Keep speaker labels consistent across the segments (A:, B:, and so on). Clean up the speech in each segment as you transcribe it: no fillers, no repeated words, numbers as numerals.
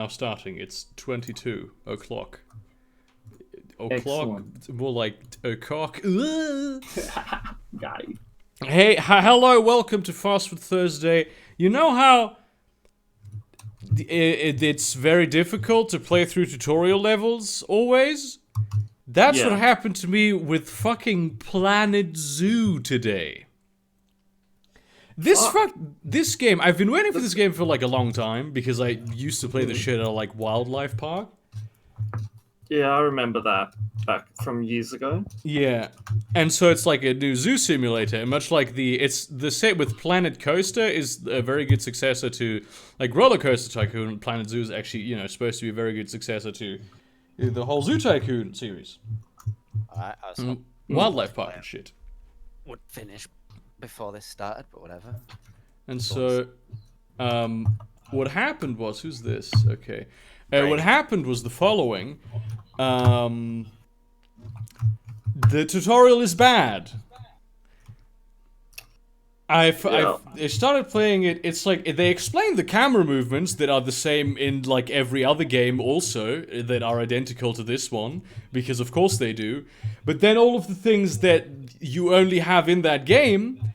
A: Now starting. It's 22 o'clock.
B: Excellent.
A: More like o'clock.
B: Got it.
A: Hey, hello, welcome to Fast Food Thursday. You know how it's very difficult to play through tutorial levels always? That's what happened to me with fucking Planet Zoo today. This game, I've been waiting for this game for like a long time because I used to play the shit out of like Wildlife Park.
B: Yeah, I remember that back from years ago.
A: Yeah, and so it's like a new zoo simulator, and much like it's the set with Planet Coaster is a very good successor to like Roller Coaster Tycoon. Planet Zoo is actually supposed to be a very good successor to the whole Zoo Tycoon series. Wildlife Park and shit.
C: Would finish before this started, but whatever.
A: And so, what happened was, who's this? Okay. What happened was the following. The tutorial is bad. I started playing it. It's like they explain the camera movements that are the same in like every other game also that are identical to this one, because of course they do. But then all of the things that you only have in that game,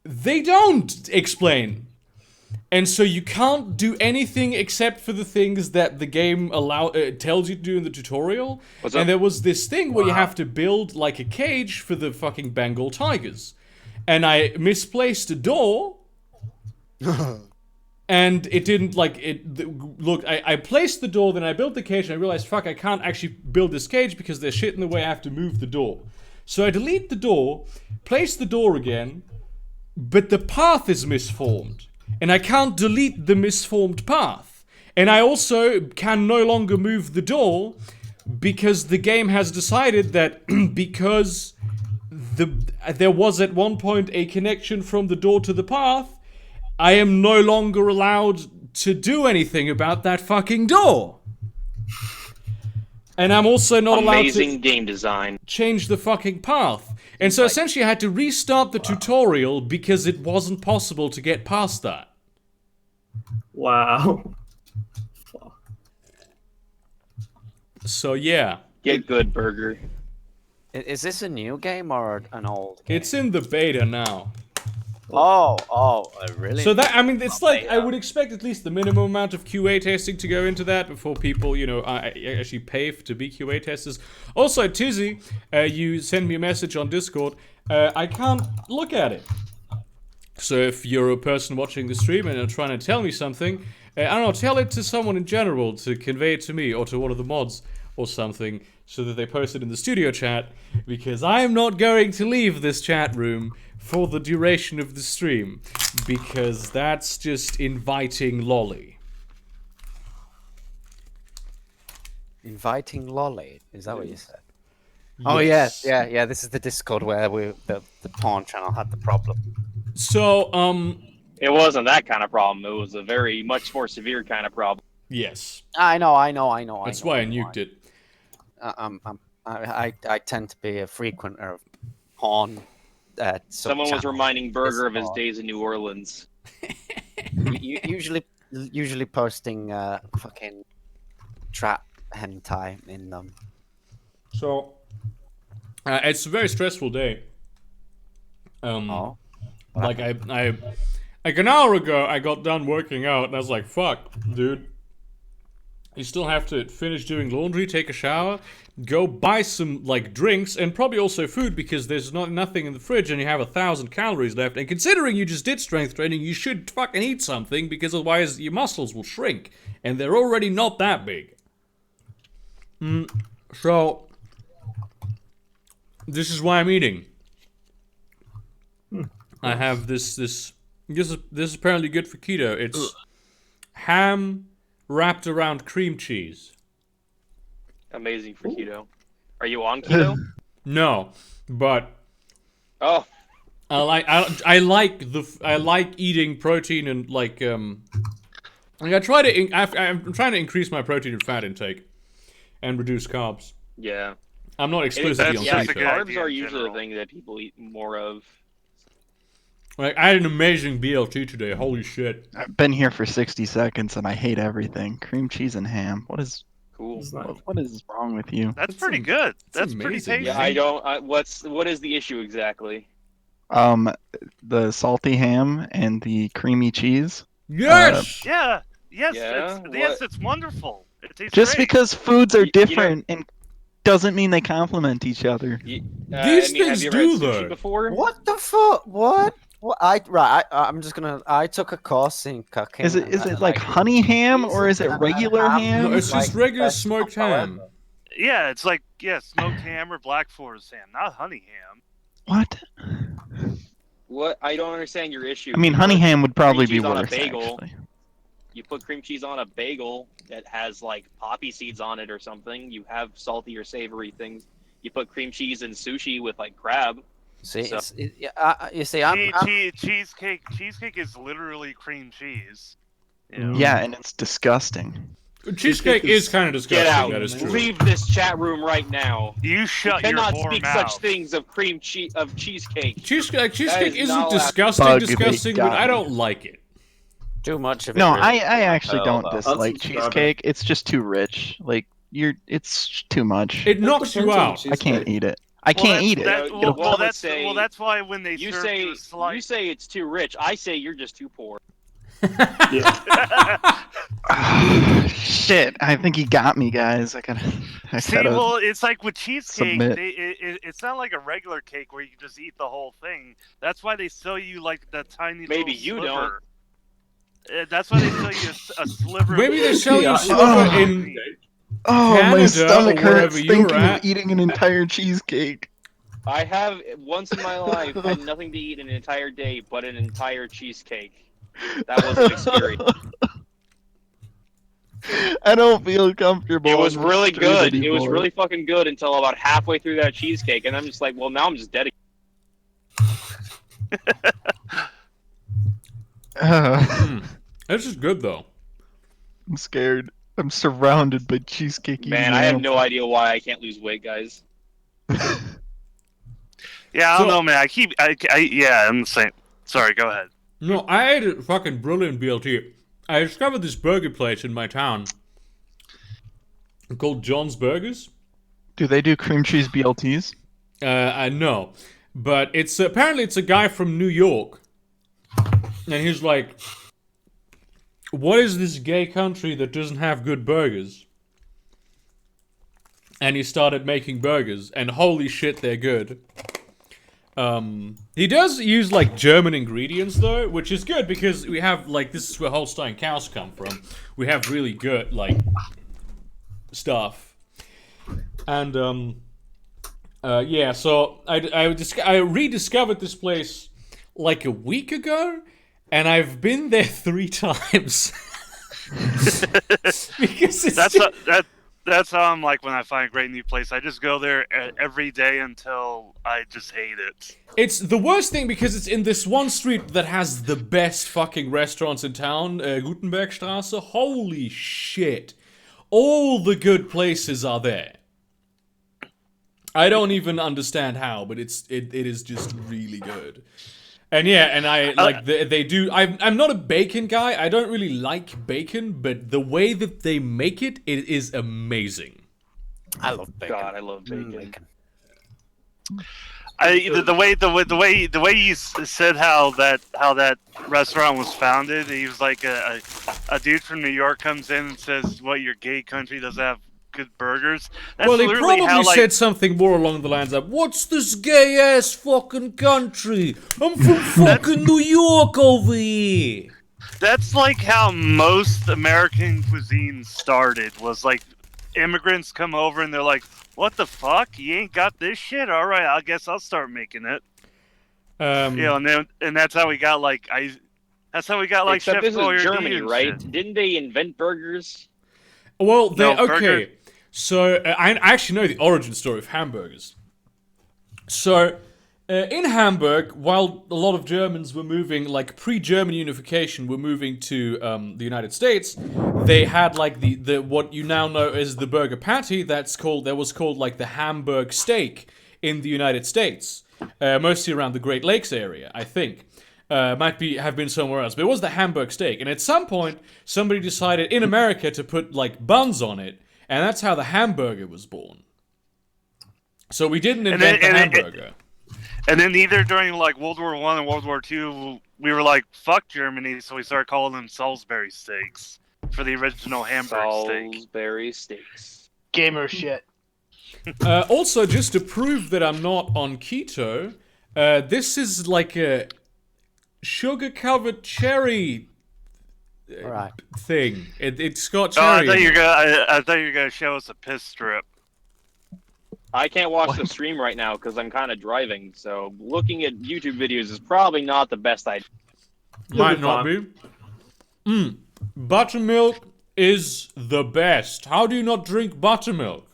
A: they don't explain. And so you can't do anything except for the things that the game tells you to do in the tutorial. And there was this thing where you have to build like a cage for the fucking Bengal tigers. And I misplaced a door. And it didn't look, I placed the door, then I built the cage, and I realized, fuck, I can't actually build this cage because there's shit in the way, I have to move the door. So I delete the door, place the door again, but the path is misformed. And I can't delete the misformed path. And I also can no longer move the door because the game has decided that because there was at one point a connection from the door to the path, I am no longer allowed to do anything about that fucking door. And I'm also not allowed to
D: game design.
A: Change the fucking path. And so essentially I had to restart the tutorial because it wasn't possible to get past that.
B: Wow.
A: So yeah.
D: Get good, Burger.
C: Is this a new game or an old game?
A: It's in the beta now.
C: Really?
A: So that, I mean, it's like, I would expect at least the minimum amount of QA testing to go into that before people, actually pay to be QA testers. Also, Tizzy, you send me a message on Discord. I can't look at it. So if you're a person watching the stream and are trying to tell me something, I don't know, tell it to someone in general to convey it to me or to one of the mods or something so that they post it in the studio chat, because I am not going to leave this chat room for the duration of the stream, because that's just inviting lolly.
C: Inviting lolly? Is that what you said?
A: Yes.
C: Oh yeah. This is the Discord where the porn channel had the problem.
A: So
D: It wasn't that kind of problem. It was a very much more severe kind of problem.
A: yes,
C: I know.
A: that's why I nuked it.
C: I tend to be a frequenter of porn.
D: Someone was reminding Burger of his days in New Orleans.
C: usually posting fucking trap hentai in them.
A: So it's a very stressful day. Like I like an hour ago I got done working out and I was like, fuck, dude. You still have to finish doing laundry, take a shower, go buy some like drinks and probably also food because there's nothing in the fridge and you have 1,000 calories left. And considering you just did strength training, you should fucking eat something because otherwise your muscles will shrink and they're already not that big. So this is why I'm eating. I have this is apparently good for keto. It's ham wrapped around cream cheese.
D: Amazing for keto. Are you on keto?
A: No, but
D: Oh,
A: I like eating protein and like I'm trying to increase my protein and fat intake and reduce carbs.
D: yeah.
A: I'm not exclusively on
D: Yeah,
A: keto.
D: carbs are usually the thing that people eat more of.
A: Like, I had an amazing BLT today. Holy shit.
E: I've been here for 60 seconds and I hate everything. Cream cheese and ham. What is
D: Cool.
E: what is wrong with you?
F: That's pretty good. That's pretty
A: amazing,
F: tasty.
D: Yeah, I don't. What is the issue exactly?
E: The salty ham and the creamy cheese.
A: Yes!
F: Yeah. Yes.
D: Yeah,
F: Yes, it's wonderful. It tastes
E: Just
F: great.
E: because foods are
D: You know-
E: different and doesn't mean they complement each other.
A: These
D: have
A: things
D: you ever
A: do,
D: had sushi
A: though.
D: before?
C: What the fuck? What? What? I'm just gonna. I took a course in cooking.
E: Is it like honey ham or is it regular ham?
A: No, it's just
C: Like,
A: regular
C: best
A: smoked
C: combo
A: ham.
C: ever.
F: Yeah, it's like smoked ham or Black Forest ham, not honey ham.
E: What?
D: What? I don't understand your issue.
E: I mean,
D: You
E: honey
D: put
E: ham would probably
D: cream
E: be
D: cheese on a
E: worse,
D: bagel.
E: actually.
D: You put cream cheese on a bagel that has like poppy seeds on it or something. You have salty or savory things. You put cream cheese in sushi with like crab.
C: See,
D: So-
C: you see, I'm
F: Cheesecake is literally cream cheese. You know?
E: Yeah, and it's disgusting.
A: Cheesecake is kind of disgusting,
D: Get out!
A: that is true.
D: Leave this chat room right now.
F: You shut
D: You
F: your
D: cannot
F: whore
D: speak
F: mouth.
D: such things of cheesecake.
A: Cheesecake
D: is
A: isn't
D: not
A: disgusting,
E: Bug
A: disgusting,
E: big
A: but I
E: guy.
A: don't like it.
C: too much of it.
E: No,
C: really.
E: I actually don't
C: though.
E: dislike
B: That's subscribing.
E: cheesecake. It's just too rich. Like it's too much.
A: It knocks you out.
E: I can't eat it. I can't eat it.
D: Well,
F: That's why when they
D: You
F: serve
D: say
F: you a slice.
D: you say it's too rich. I say you're just too poor.
E: Shit, I think he got me, guys. I
F: See,
E: gotta.
F: well, it's like with cheesecake,
E: submit.
F: it's not like a regular cake where you can just eat the whole thing. That's why they sell you like the tiny
D: Maybe
F: little
D: you
F: sliver. That's why they sell you a sliver.
A: Maybe they sell you
B: Yeah.
A: a sliver in.
E: Oh, my
A: Canada
E: stomach
A: or wherever
E: hurts
A: you were
E: thinking
A: at.
E: of eating an entire cheesecake.
D: I have once in my life had nothing to eat an entire day but an entire cheesecake. That was an experience.
E: I don't feel comfortable.
D: It was
E: on the
D: really
E: street
D: good. It was
E: anymore.
D: really fucking good until about halfway through that cheesecake, and I'm just like, well, now I'm just dead.
A: This is good, though.
E: I'm scared. I'm surrounded by cheesecake.
D: Man, I have no idea why I can't lose weight, guys.
F: Yeah, I
A: So-
F: don't know, man. I'm the same. Sorry, go ahead.
A: No, I ate a fucking brilliant BLT. I discovered this burger place in my town called John's Burgers.
E: Do they do cream cheese BLTs?
A: I know, but apparently it's a guy from New York, and he's like, "What is this gay country that doesn't have good burgers?" And he started making burgers, and holy shit, they're good. He does use like German ingredients though, which is good because we have like this is where Holstein cows come from. We have really good like stuff, and yeah. So I rediscovered this place like a week ago, and I've been there 3 times because it's
F: That's how I'm like when I find a great new place. I just go there every day until I just hate it.
A: It's the worst thing because it's in this one street that has the best fucking restaurants in town, Gutenbergstraße. Holy shit. All the good places are there. I don't even understand how, but it is just really good. And yeah, and I like they do. I'm not a bacon guy. I don't really like bacon, but the way that they make it, it is amazing.
C: I love bacon.
D: God, I love bacon.
F: The way you said how that restaurant was founded, he was like a dude from New York comes in and says, "What, your gay country doesn't have good burgers?" That's
A: Well, he
F: literally
A: probably
F: how, like,
A: said something more along the lines of, "What's this gay ass fucking country? I'm from fucking New York over here."
F: That's like how most American cuisine started. Was like immigrants come over and they're like, "What the fuck? You ain't got this shit? All right, I guess I'll start making it." You know, and that's how we got like That's how we got like
D: Except
F: Chef
D: this is
F: Boyardee
D: Germany,
F: and
D: right?
F: shit.
D: Didn't they invent burgers?
A: Well, they
F: No,
A: okay.
F: burger-
A: So I actually know the origin story of hamburgers. So in Hamburg, while a lot of Germans were moving, like pre-German unification, were moving to the United States, they had like the what you now know as the burger patty. That was called like the Hamburg steak in the United States, mostly around the Great Lakes area, I think. have been somewhere else, but it was the Hamburg steak. And at some point, somebody decided in America to put like buns on it, and that's how the hamburger was born. So we didn't invent the hamburger.
F: And then either during like World War I and World War II, we were like, fuck Germany, so we started calling them Salisbury steaks for the original Hamburg steak.
D: Salisbury steaks.
G: Gamer shit.
A: Also, just to prove that I'm not on keto, this is like a sugar-covered cherry
C: Right.
A: thing. It's got
F: Oh,
A: cherry.
F: I thought you were gonna show us a piss strip.
D: I can't watch the stream right now because I'm kind of driving, so looking at YouTube videos is probably not the best idea.
A: Might not be. Buttermilk is the best. How do you not drink buttermilk?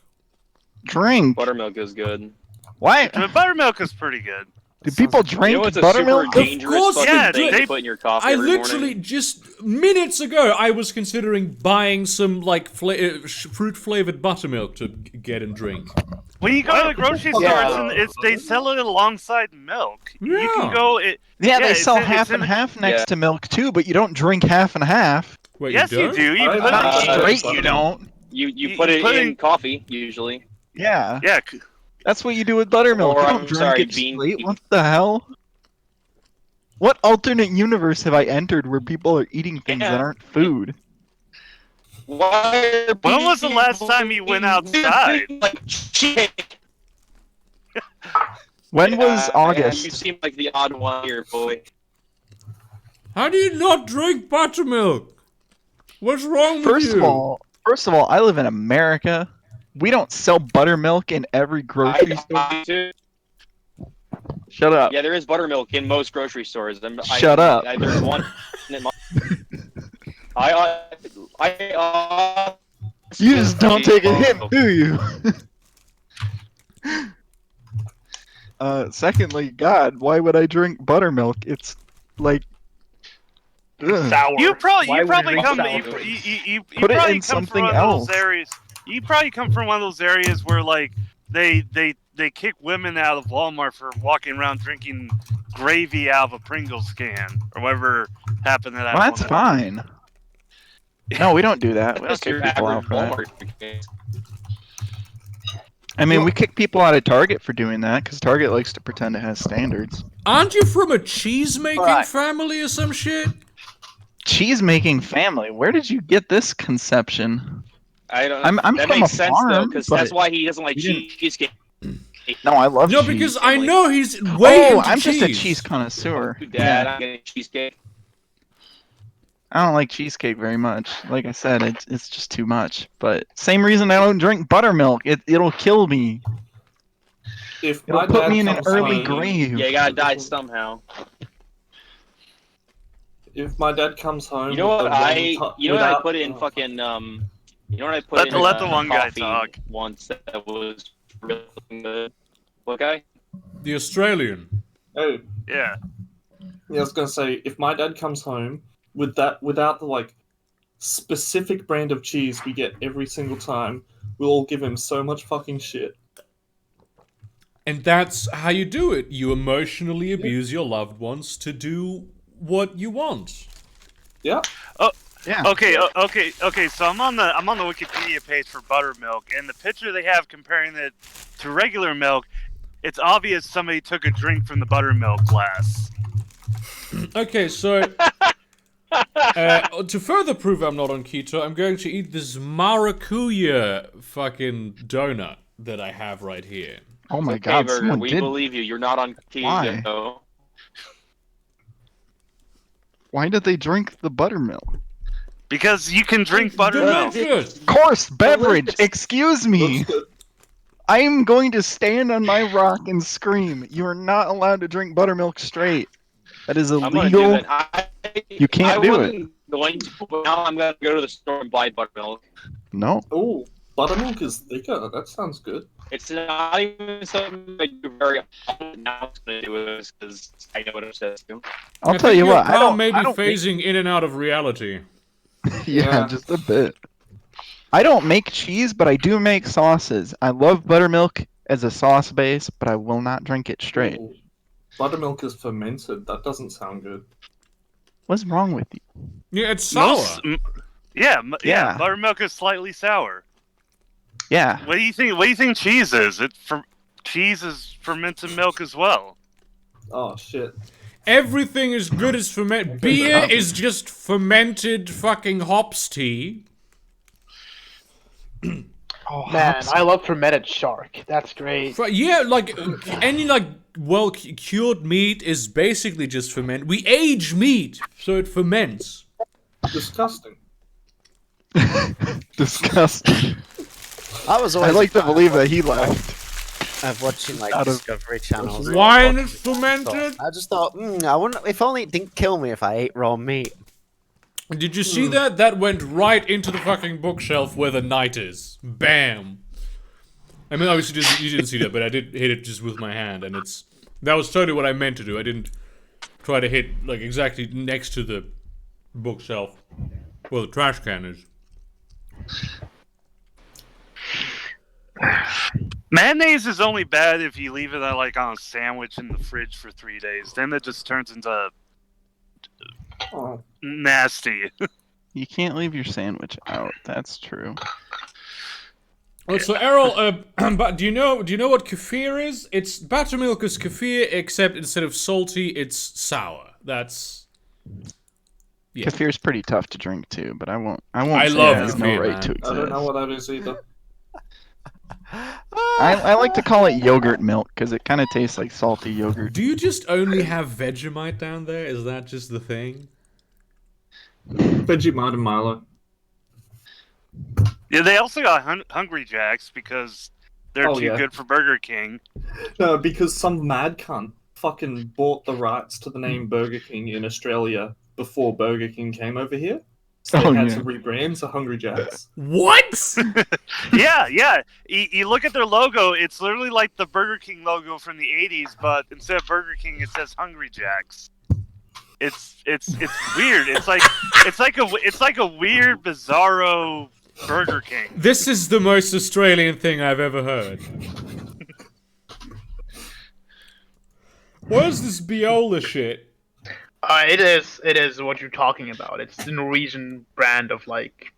E: Drink.
D: Buttermilk is good.
E: Why?
F: The buttermilk is pretty good.
E: Do people
D: You
E: drink
D: know what's a
E: buttermilk?
D: super dangerous
A: course
D: fucking
F: they
D: thing
F: do.
D: to put in your coffee
A: I
D: every
A: literally
D: morning?
A: just minutes ago I was considering buying some like fruit-flavored buttermilk to get and drink.
F: When you go to the grocery store, they sell it alongside milk. You
A: Yeah.
F: can go.
E: Yeah, they
F: it's
E: sell
F: in-
E: half
F: it's in
E: and
F: the-
E: half next
D: Yeah.
E: to milk too, but you don't drink half and half.
A: Wait,
F: Yes, you
A: don't?
F: do. You put
B: Not
F: it.
B: straight.
E: Straight, you don't.
D: You put it in coffee usually.
E: Yeah,
F: Yeah,
E: that's what you do with buttermilk.
D: Or,
E: You don't
D: I'm
E: drink
D: sorry,
E: it
D: bean
E: straight.
D: cake.
E: What the hell? What alternate universe have I entered where people are eating things that aren't food?
D: Why?
F: When was the last time you went outside?
D: Like shit.
E: When was
D: You
E: August?
D: seem like the odd one here, boy.
A: How do you not drink buttermilk? What's wrong with
E: First
A: you?
E: of all, I live in America. We don't sell buttermilk in every grocery store. Shut up.
D: Yeah, there is buttermilk in most grocery stores.
E: Shut up.
D: There's one.
E: You just don't take a hint, do you? Secondly, God, why would I drink buttermilk? It's like, ugh.
G: Sour.
F: you probably
G: Why would
F: come.
G: drink sour?
F: You
E: Put it
F: probably
E: in
F: come
E: something
F: from one of
E: else.
F: those areas. You probably come from one of those areas where like they kick women out of Walmart for walking around drinking gravy out of a Pringles can or whatever happened to that.
E: Well, that's
F: woman.
E: fine. No, we don't do that. We don't
D: That's
E: kick
D: your
E: people out
D: average
E: for that.
D: Walmart.
E: I mean, we kick people out of Target for doing that because Target likes to pretend it has standards.
A: Aren't you from a cheese-making
G: Right.
A: family or some shit?
E: Cheese-making family. Where did you get this conception?
D: I don't.
E: I'm
D: that
E: from
D: makes
E: a
D: sense though,
E: farm,
D: because
E: but
D: that's why he doesn't like
E: we didn't-
D: cheesecake.
E: No, I love
A: No,
E: cheese.
A: because I know he's way
E: Oh,
A: into
E: I'm
A: cheese.
E: just a cheese connoisseur.
D: Dad,
E: Yeah.
D: I'm getting cheesecake.
E: I don't like cheesecake very much. Like I said, it's just too much. But same reason I don't drink buttermilk. It'll kill me.
B: If
E: It'll
B: my
E: put
B: dad
E: me in an
B: comes
E: early
B: home-
E: grave.
D: Yeah, you gotta die somehow.
B: If my dad comes home,
D: You know
B: with
D: what
B: the
D: I?
B: wrong
D: You know what I
B: without-
D: put in
B: oh,
D: fucking You know what I put
F: Let
D: in
F: the one guy
D: coffee
F: talk.
D: once that was really good. What guy?
A: The Australian.
B: Oh,
F: Yeah.
B: yeah, I was gonna say, if my dad comes home without the like specific brand of cheese we get every single time, we'll all give him so much fucking shit.
A: And that's how you do it. You emotionally abuse your loved ones to do what you want.
B: Yeah.
E: Yeah.
F: Okay. So I'm on the Wikipedia page for buttermilk, and the picture they have comparing it to regular milk, it's obvious somebody took a drink from the buttermilk glass.
A: Okay, so to further prove I'm not on keto, I'm going to eat this maracuya fucking donut that I have right here.
E: Oh my
D: Okay,
E: God!
D: Burger,
E: Someone
D: we
E: did.
D: believe you. You're not on
E: Why?
D: keto.
E: Why did they drink the buttermilk?
F: Because you can drink buttermilk.
A: Delicious.
E: Coarse beverage. Excuse me.
B: Looks good.
E: I am going to stand on my rock and scream. You are not allowed to drink buttermilk straight. That is
D: I'm gonna do
E: illegal.
D: that.
E: You can't
D: I
E: do
D: wasn't going to, but now I'm gonna go to the store and buy buttermilk.
E: No.
B: Oh, buttermilk is thicker. That sounds good.
D: It's not even something that you're very often now gonna do this because I know what it says to.
E: I'll
A: I
E: tell
A: think
E: you
A: your
E: what. I
A: pal
E: don't.
A: may be
E: I don't make-
A: phasing in and out of reality.
E: yeah,
B: Yeah.
E: just a bit. I don't make cheese, but I do make sauces. I love buttermilk as a sauce base, but I will not drink it straight.
B: Ooh. Buttermilk is fermented. That doesn't sound good.
E: What's wrong with you?
A: Yeah, it's sour.
E: Yeah.
F: Buttermilk is slightly sour.
E: Yeah.
F: What do you think? What do you think cheese is? Cheese is fermented milk as well.
B: Oh shit.
A: Everything is good as fermented. Beer is just fermented fucking hops tea.
E: Oh,
G: Man,
E: hops.
G: I love fermented shark. That's great.
A: Yeah, like any like well cured meat is basically just fermented. We age meat so it ferments.
B: Disgusting.
E: Disgusting.
C: I was
E: I
C: always
E: like to believe that he laughed.
C: of watching like
E: Out of-
C: Discovery channels.
A: Wine is fermented.
C: I just thought, I wonder if only it didn't kill me if I ate raw meat.
A: Did you see that? That went right into the fucking bookshelf where the knight is. Bam. I mean, obviously you didn't see that, but I did hit it just with my hand, and that was totally what I meant to do. I didn't try to hit like exactly next to the bookshelf where the trash can is.
F: Mayonnaise is only bad if you leave it like on a sandwich in the fridge for 3 days. Then it just turns into
B: Oh.
F: nasty.
E: You can't leave your sandwich out. That's true.
A: Oh, so Errol, but do you know what kefir is? It's buttermilk is kefir, except instead of salty, it's sour. That's yeah.
E: Kefir's pretty tough to drink too, but I won't.
A: I
E: say
A: love
E: it has
A: kefir,
E: no right
A: man.
E: to
B: I
E: exist.
B: don't know what that is either.
E: I like to call it yogurt milk because it kind of tastes like salty yogurt.
A: Do you just only have Vegemite down there? Is that just the thing?
B: Vegemite and Milo.
F: Yeah, they also got Hungry Jacks because they're
B: Oh,
F: too
B: yeah.
F: good for Burger King.
B: No, because some mad cunt fucking bought the rights to the name Burger King in Australia before Burger King came over here. So they
E: Oh,
B: had
E: yeah.
B: to rebrand to Hungry Jacks.
A: What?
F: Yeah. You look at their logo; it's literally like the Burger King logo from the '80s, but instead of Burger King, it says Hungry Jacks. It's weird. It's like a weird, bizarro Burger King.
A: This is the most Australian thing I've ever heard. What is this Biola shit?
G: It is what you're talking about. It's the Norwegian brand of like,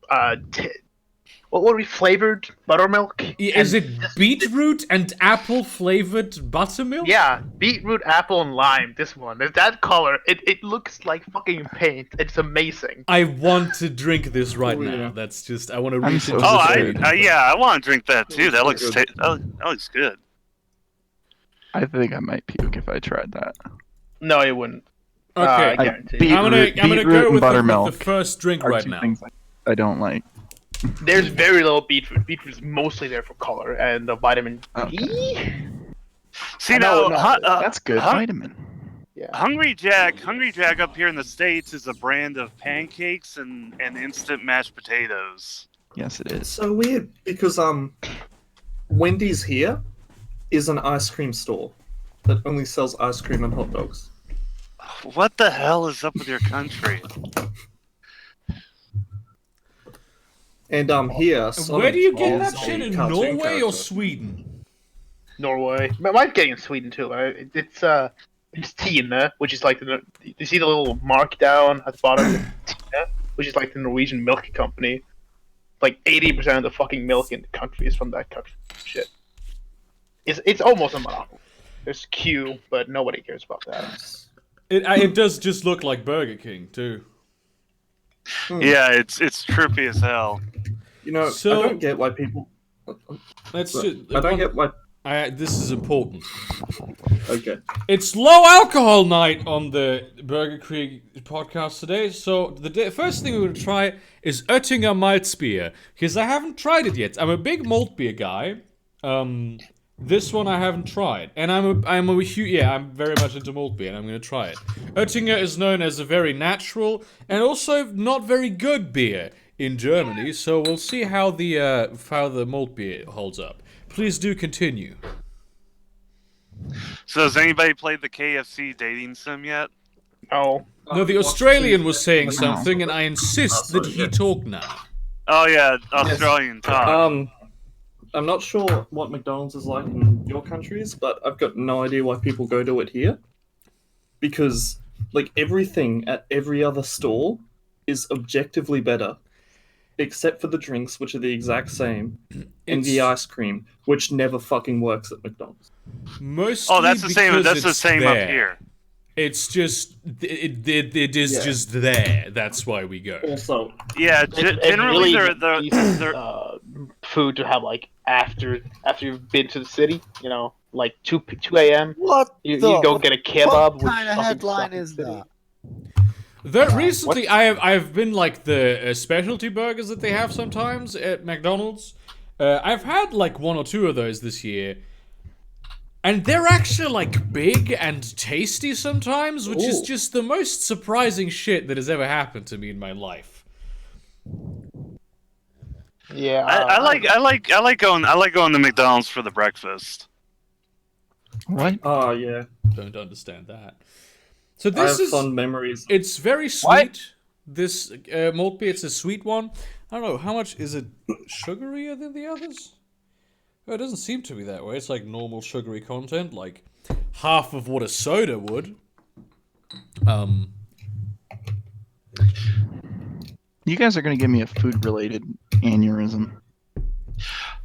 G: what would be flavored buttermilk?
A: Is
G: And
A: it beetroot and apple flavored buttermilk?
G: Yeah, beetroot, apple, and lime. This one, that color, it looks like fucking paint. It's amazing.
A: I want to drink this right
B: Oh,
A: now.
B: yeah.
A: That's just I want to
E: I'm
A: reach
E: so
A: into
F: Oh,
A: the
E: sorry.
A: screen.
F: I want to drink that too. That looks
B: Good.
F: that looks good.
E: I think I might puke if I tried that.
G: No, it wouldn't.
A: Okay,
G: I guarantee.
E: beat-
A: I'm gonna
E: beetroot
A: go
E: and
A: with
E: buttermilk
A: the first drink
E: Are
A: right
E: two
A: now.
E: things I don't like.
G: There's very little beetroot. Beetroot is mostly there for color and the vitamin D.
F: See
G: I know,
F: now,
G: no,
E: That's good vitamin.
G: Yeah.
F: Hungry Jack up here in the States is a brand of pancakes and instant mashed potatoes.
E: Yes, it
B: It's
E: is.
B: so weird because Wendy's here is an ice cream store that only sells ice cream and hot dogs.
F: What the hell is up with your country?
B: And here,
A: Where do you get
B: Sonic
A: that
B: is
A: shit
B: a
A: in
B: cartoon
A: Norway or
B: character.
A: Sweden?
G: Norway. Mine's getting in Sweden too. Right? It's Tine, which is like you see the little mark down at the bottom. Tine, which is like the Norwegian milk company. Like 80% of the fucking milk in the country is from that country. Shit. It's almost a monopoly. There's Q, but nobody cares about that.
A: It does just look like Burger King too.
F: Yeah, it's trippy as hell.
B: You know,
A: So-
B: I don't get why people.
A: Let's
B: Look,
A: just.
B: I don't get why.
A: This is important.
B: Okay.
A: It's low alcohol night on the Burgergrig podcast today. So the first thing we're going to try is Oettinger Malzbier because I haven't tried it yet. I'm a big malt beer guy. This one I haven't tried, and I'm very much into malt beer, and I'm going to try it. Oettinger is known as a very natural and also not very good beer in Germany. So we'll see how the malt beer holds up. Please do continue.
F: So has anybody played the KFC dating sim yet?
G: Oh,
A: No, the Australian was saying
E: Wow.
A: something, and I insist that he talk now.
F: Oh yeah, Australian talk.
B: I'm not sure what McDonald's is like in your countries, but I've got no idea why people go to it here. Because, like, everything at every other store is objectively better, except for the drinks, which are the exact same, and the ice cream, which never fucking works at McDonald's.
A: Mostly
F: Oh, that's the same.
A: because
F: That's the
A: it's
F: same
A: there.
F: up here.
A: It's just it is
B: Yeah.
A: just there. That's why we go.
B: Also,
F: Yeah,
G: It's
F: generally
G: really
F: they're
G: decent, food to have like after you've been to the city. You know, like 2 a.m.
C: What
G: You go get a kebab.
C: what
G: which
C: kind of
G: fucking
C: headline
G: sucks
C: is
G: in the city.
C: that?
A: Though recently, I've been like the specialty burgers that they have sometimes at McDonald's. I've had like 1 or 2 of those this year, and they're actually like big and tasty sometimes, which is
B: Ooh.
A: just the most surprising shit that has ever happened to me in my life.
G: Yeah,
F: I like going to McDonald's for the breakfast.
E: What?
B: oh yeah,
A: Don't understand that. So
B: I
A: this
B: have
A: is
B: fond memories.
A: it's very sweet. This malt beer, it's a sweet one. I don't know how much is it sugarier than the others. Oh, it doesn't seem to be that way. It's like normal sugary content, like half of what a soda would.
E: You guys are gonna give me a food-related aneurysm.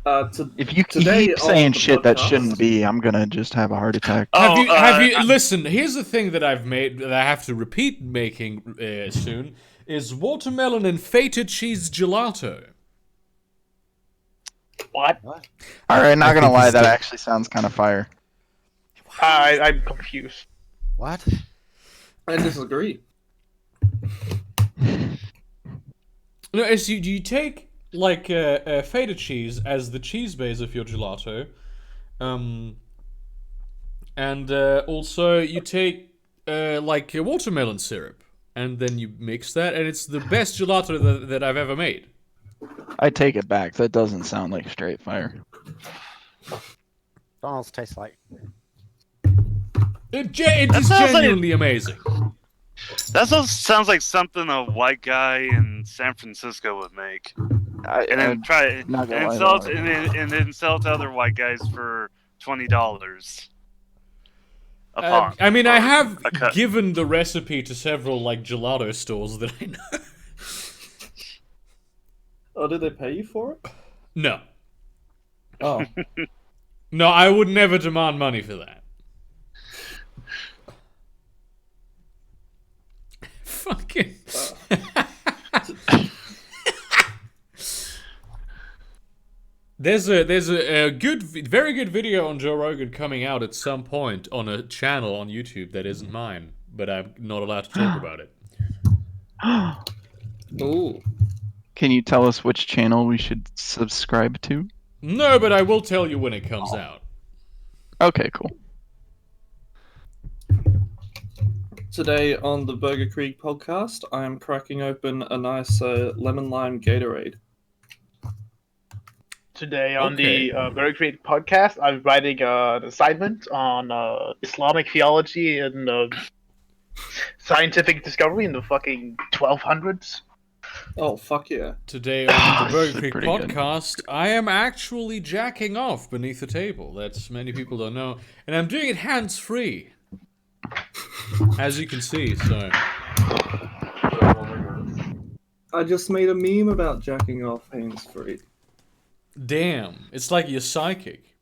E: If you
B: Today
E: keep
B: on
E: saying
B: the
E: shit that
B: podcast-
E: shouldn't be, I'm gonna just have a heart attack.
A: Have you listen? Here's the thing that I've made that I have to repeat making soon is watermelon and feta cheese gelato.
G: what?
E: All right, not gonna
A: think
E: lie,
A: it's
E: that
A: the-
E: actually sounds kind of fire.
G: I'm confused.
C: What?
B: I disagree.
A: No, as you take like feta cheese as the cheese base of your gelato, and also you take like a watermelon syrup, and then you mix that, and it's the best gelato that I've ever made.
E: I take it back. That doesn't sound like straight fire.
C: McDonald's tastes like.
A: It
F: That
A: is
F: sounds like-
A: genuinely amazing.
F: That sounds like something a white guy in San Francisco would make, and then
E: not gonna lie,
F: sell it,
E: though.
F: and then sell it to other white guys for $20 a pop.
A: I mean, I have
F: a cut.
A: given the recipe to several like gelato stores that I know.
B: Oh, did they pay you for it?
A: No,
B: Oh,
A: no, I would never demand money for that. Fucking. There's a very good video on Joe Rogan coming out at some point on a channel on YouTube that isn't mine, but I'm not allowed to talk about it.
B: ooh.
E: Can you tell us which channel we should subscribe to?
A: No, but I will tell you when it comes out.
E: Okay, cool.
B: Today on the Burgergrig podcast, I am cracking open a nice lemon lime Gatorade.
G: Today on
A: Okay.
G: the Burgergrig podcast, I'm writing an assignment on Islamic theology and scientific discovery in the fucking 1200s.
B: Oh, fuck yeah.
A: Today on the
E: This is
A: Burger Creek
E: pretty good.
A: podcast, I am actually jacking off beneath the table. That's many people don't know, and I'm doing it hands-free, as you can see. So
B: I just made a meme about jacking off hands-free.
A: damn, it's like you're psychic.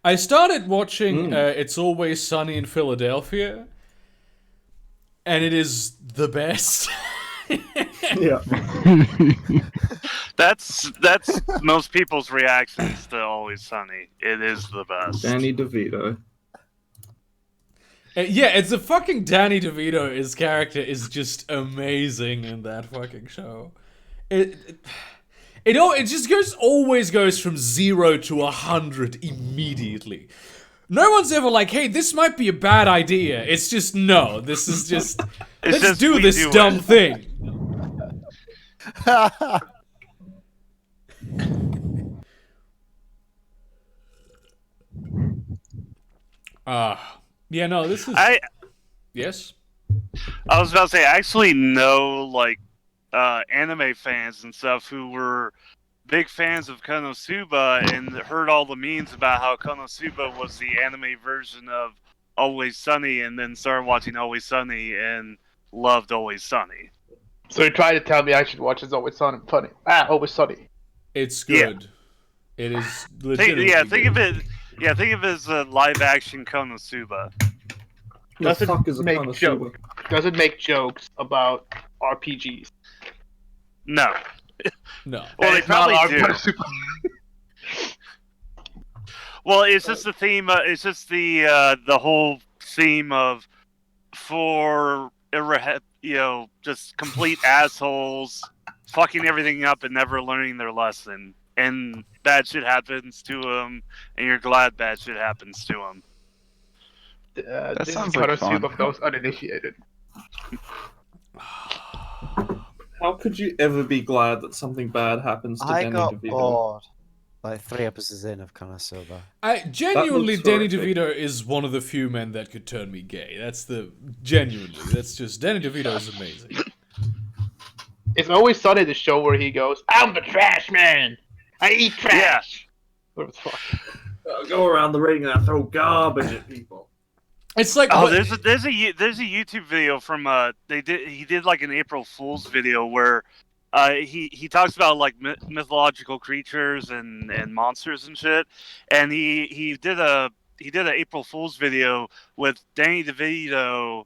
A: I started watching It's Always Sunny in Philadelphia, and it is the best.
B: Yeah.
F: That's most people's reactions to Always Sunny. It is the best.
B: Danny DeVito.
A: Yeah, it's a fucking Danny DeVito. His character is just amazing in that fucking show. It just always goes from 0 to 100 immediately. No one's ever like, hey, this might be a bad idea. It's just, no, this is just, let's
F: just
A: do
F: we
A: this
F: do
A: dumb
F: it.
A: thing. Yeah, no, this is, yes?
F: I was about to say, I actually know like anime fans and stuff who were big fans of Konosuba and heard all the memes about how Konosuba was the anime version of Always Sunny, and then started watching Always Sunny and loved Always Sunny.
G: So you tried to tell me I should watch It's Always Sunny. Funny. Always Sunny.
A: It's good. It is
F: Think
A: legitimately
F: of it. Yeah, think of it as a live-action Konosuba.
B: The fuck is a
G: make
B: Konosuba?
G: joke. Doesn't make jokes about RPGs.
F: No.
A: no.
F: Well, they
G: It's not
F: probably do.
G: Konosuba.
F: Well, it's just the theme. It's just the whole theme of just complete assholes, fucking everything up and never learning their lesson, and bad shit happens to them, and you're glad bad shit happens to them.
G: This is
E: sounds like
G: Konosuba
E: fun.
G: for those uninitiated.
B: How could you ever be glad that something bad happens to
C: I
B: Danny
C: got
B: DeVito?
C: bored like 3 episodes in of Konosuba.
A: Genuinely,
B: looks
A: Danny
B: horrific.
A: DeVito is one of the few men that could turn me gay. Genuinely. That's just, Danny DeVito is amazing.
G: It's Always Sunny, the show where he goes, I'm the trash man! I eat trash! What the fuck?
B: I go around the ring and I throw garbage at people.
A: It's like,
F: Oh, there's a YouTube video from he did like an April Fool's video where he talks about like mythological creatures and monsters and shit, and he did an April Fool's video with Danny DeVito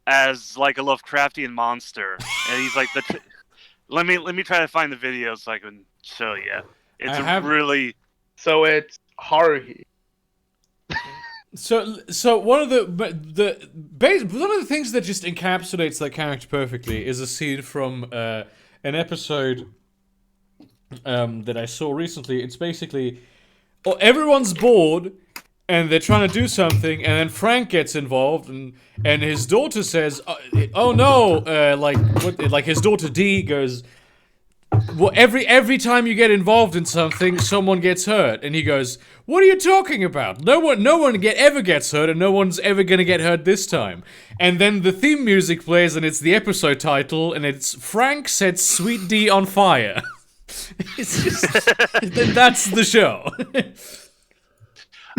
F: as like a Lovecraftian monster, and he's like let me try to find the video so I can show you. It's really
G: So it's Haruhi.
A: So one of the things that just encapsulates that character perfectly is a scene from an episode that I saw recently. It's basically everyone's bored and they're trying to do something, and then Frank gets involved, and his daughter says, "Oh no!" Like his daughter Dee goes, "Well, every time you get involved in something, someone gets hurt." And he goes, "What are you talking about? No one ever gets hurt, and no one's ever gonna get hurt this time." And then the theme music plays, and it's the episode title, and it's Frank Set Sweet D on Fire. It's just that's the show.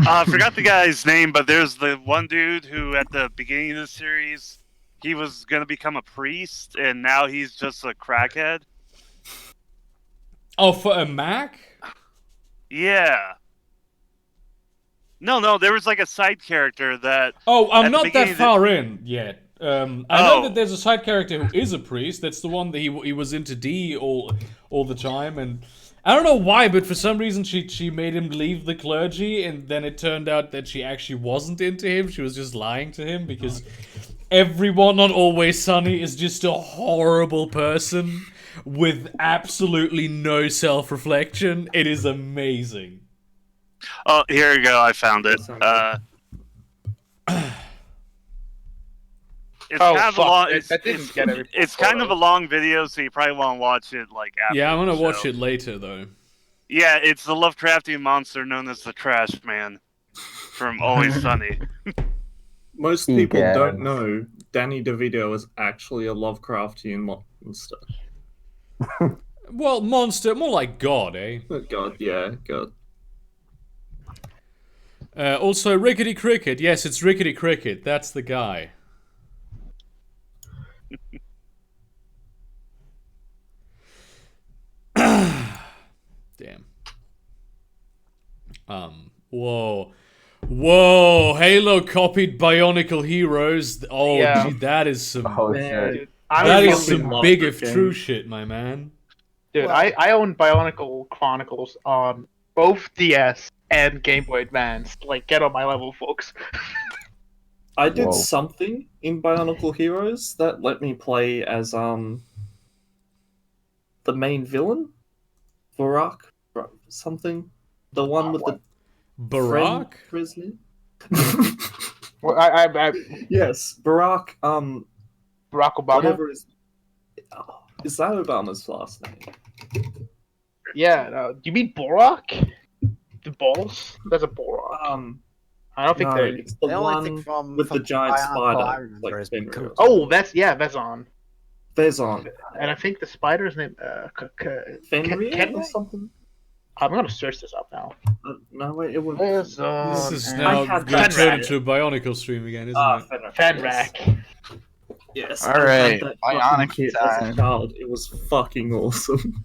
F: I forgot the guy's name, but there's the one dude who at the beginning of the series he was gonna become a priest, and now he's just a crackhead.
A: Oh, for a Mac?
F: Yeah. No, there was like a side character that.
A: Oh, I'm
F: at the
A: not that
F: beginning
A: far in yet. I know that there's a side character who is a priest. That's the one that he was into D all the time, and I don't know why, but for some reason she made him leave the clergy, and then it turned out that she actually wasn't into him. She was just lying to him because everyone on Always Sunny is just a horrible person with absolutely no self-reflection. It is amazing.
F: Oh, here you go. I found it. It's
G: Oh,
F: kind of a
G: fuck.
F: long.
G: That didn't get every
F: It's kind of a long video, so you probably want to watch it like after.
A: Yeah, I'm gonna
F: the
A: watch
F: show.
A: it later though.
F: Yeah, it's the Lovecraftian monster known as the Trash Man from Always Sunny.
B: Most people don't know Danny DeVito is actually a Lovecraftian monster.
A: Well, monster, more like God, eh?
B: Oh god, yeah, god.
A: Also, Rickety Cricket. Yes, it's Rickety Cricket. That's the guy. Damn. Whoa. Halo copied Bionicle Heroes. Oh,
G: Yeah.
A: gee, that is some...
B: Man,
G: Dude,
A: that is
B: fucking
A: some
B: love
A: big
B: that
A: if
B: game.
A: true shit, my man.
G: I own Bionicle Chronicles on both DS and Game Boy Advance. Like, get on my level, folks.
B: I did something in Bionicle Heroes that let me play as the main villain, Barak something, the one with the
A: Barack?
B: Grizzly.
G: Well, I
B: Yes, Barack.
G: Barack Obama.
B: Whatever is that Obama's last name?
G: Yeah, no, do you mean Borak? The balls? That's a Borak. I don't think
B: No,
G: they're.
B: it's the
C: The only thing
B: one
C: from
B: with the giant
C: Bionicle I
B: spider.
C: remember
B: Like
C: is
B: Benrio.
C: Kuta.
G: Oh, that's on.
B: Vezon.
G: And I think the spider's name
B: Fenrir or something?
G: I'm gonna search this up now.
B: No, wait, it was...
G: Vezon
A: This is
G: and-
A: now
B: had
A: going to
B: that.
A: turn into a Bionicle stream again, isn't it?
G: Fenrak.
B: Yes.
E: All
B: I
E: right,
B: had that
E: Bionic
B: fucking kit as a
E: time.
B: child. It was fucking awesome.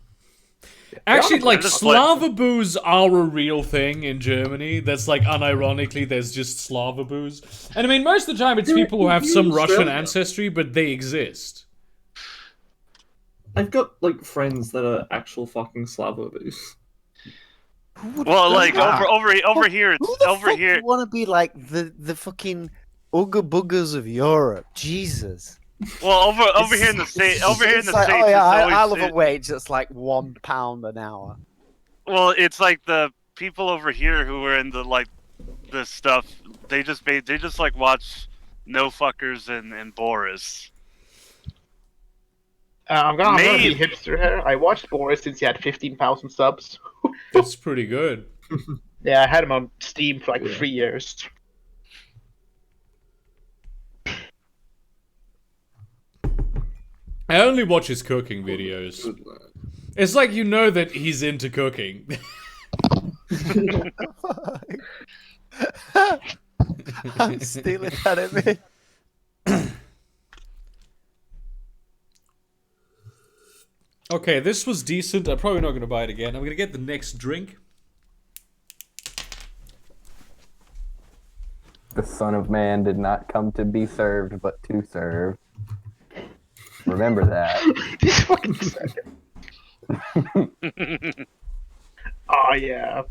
A: Actually, like,
F: just like-
A: Slavaboos are a real thing in Germany. That's like, unironically, there's just Slavaboos. And I mean, most of the time it's people who have some Russian
B: Australia.
A: ancestry, but they exist.
B: I've got like friends that are actual fucking Slavoboos.
F: Well, like
C: that?
F: over here,
C: Who
F: it's
C: the
F: over
C: fuck
F: here.
C: want to be like the fucking Ooga Boogers of Europe? Jesus.
F: Well, over here in the state, over here in
C: It's
F: the
C: like,
F: states,
C: oh yeah,
F: it's always,
C: I love a wage that's like £1 an hour.
F: well, it's like the people over here who are into like this stuff. They just like watch No Fuckers and Boris.
G: I'm gonna
F: Me-
G: be hipster here. I watched Boris since he had 15,000 subs.
A: That's pretty good.
G: Yeah, I had him on Steam for like 3 years.
A: I only watch his cooking videos.
B: Good lad.
A: It's like you know that he's into cooking.
C: I'm stealing that of me.
A: Okay, this was decent. I'm probably not going to buy it again. I'm going to get the next drink.
H: The Son of Man did not come to be served, but to serve. Remember that.
G: This fucking second. Oh yeah.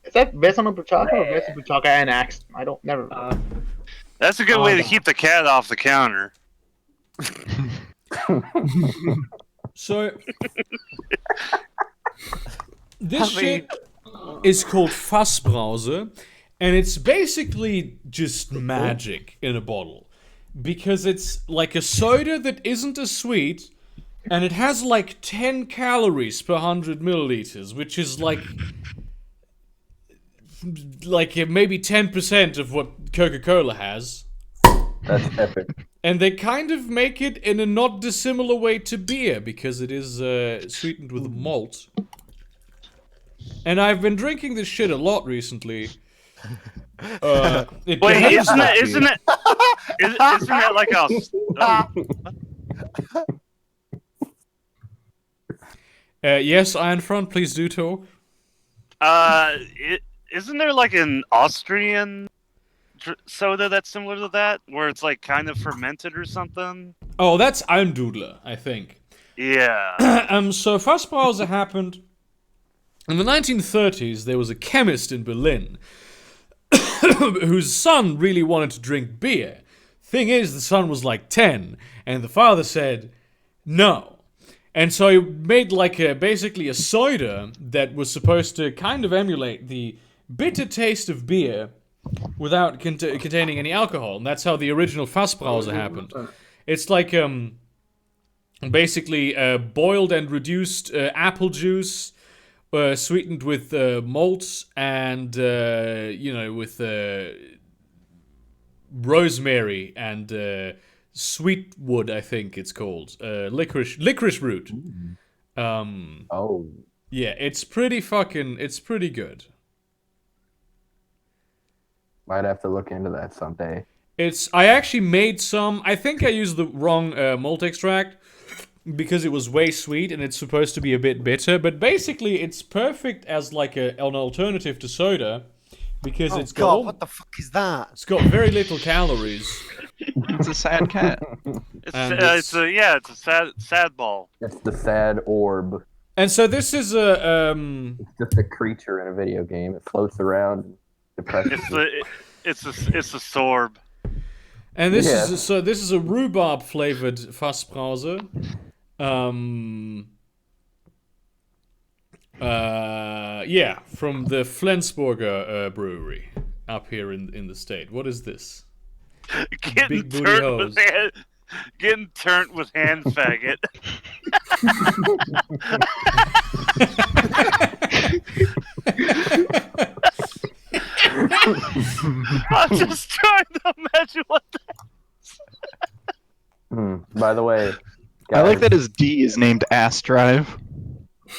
G: Is that Vezon of Buchaka or Vezon of Buchaka and Axe? I don't never.
F: That's a good way to keep the cat off the counter.
A: So, this shit is called Fassbrause, and it's basically just magic in a bottle. Because it's like a soda that isn't a sweet, and it has like 10 calories per 100 milliliters, which is like maybe 10% of what Coca-Cola has.
H: That's epic.
A: And they kind of make it in a not dissimilar way to beer, because it is sweetened with malt. And I've been drinking this shit a lot recently. It
F: Wait,
A: behaves
F: isn't
A: like
F: it?
A: beer.
F: Isn't that like a?
A: Yes, Iron Front, please do talk.
F: Isn't there like an Austrian soda that's similar to that, where it's like kind of fermented or something?
A: Oh, that's Almdudler, I think.
F: Yeah.
A: So Fassbrause happened in the 1930s. There was a chemist in Berlin whose son really wanted to drink beer. Thing is, the son was like 10, and the father said no. And so he made like basically a soda that was supposed to kind of emulate the bitter taste of beer without containing any alcohol. And that's how the original Fassbrause happened. It's like basically boiled and reduced apple juice, sweetened with malt and with rosemary and sweet wood, I think it's called, licorice root.
H: Oh.
A: Yeah, it's pretty good.
H: Might have to look into that someday.
A: I actually made some. I think I used the wrong malt extract because it was way sweet and it's supposed to be a bit bitter. But basically, it's perfect as like an alternative to soda because it's got
C: what the fuck is that?
A: it's got very little calories.
E: It's a sad cat.
A: And
F: It's a sad ball.
H: It's the sad orb.
A: And so this is a
H: It's just a creature in a video game. It floats around and depresses you.
F: It's a sorb.
A: and this
H: Yeah.
A: this is a rhubarb flavored Fassbrause. From the Flensburger brewery up here in the state. What is this?
F: Getting
A: Big booty
F: turned
A: hoes.
F: getting turned with hand faggot. I'm just trying to imagine what that.
H: By By the way,
E: I like
H: guys,
E: that his D is named Ass Drive.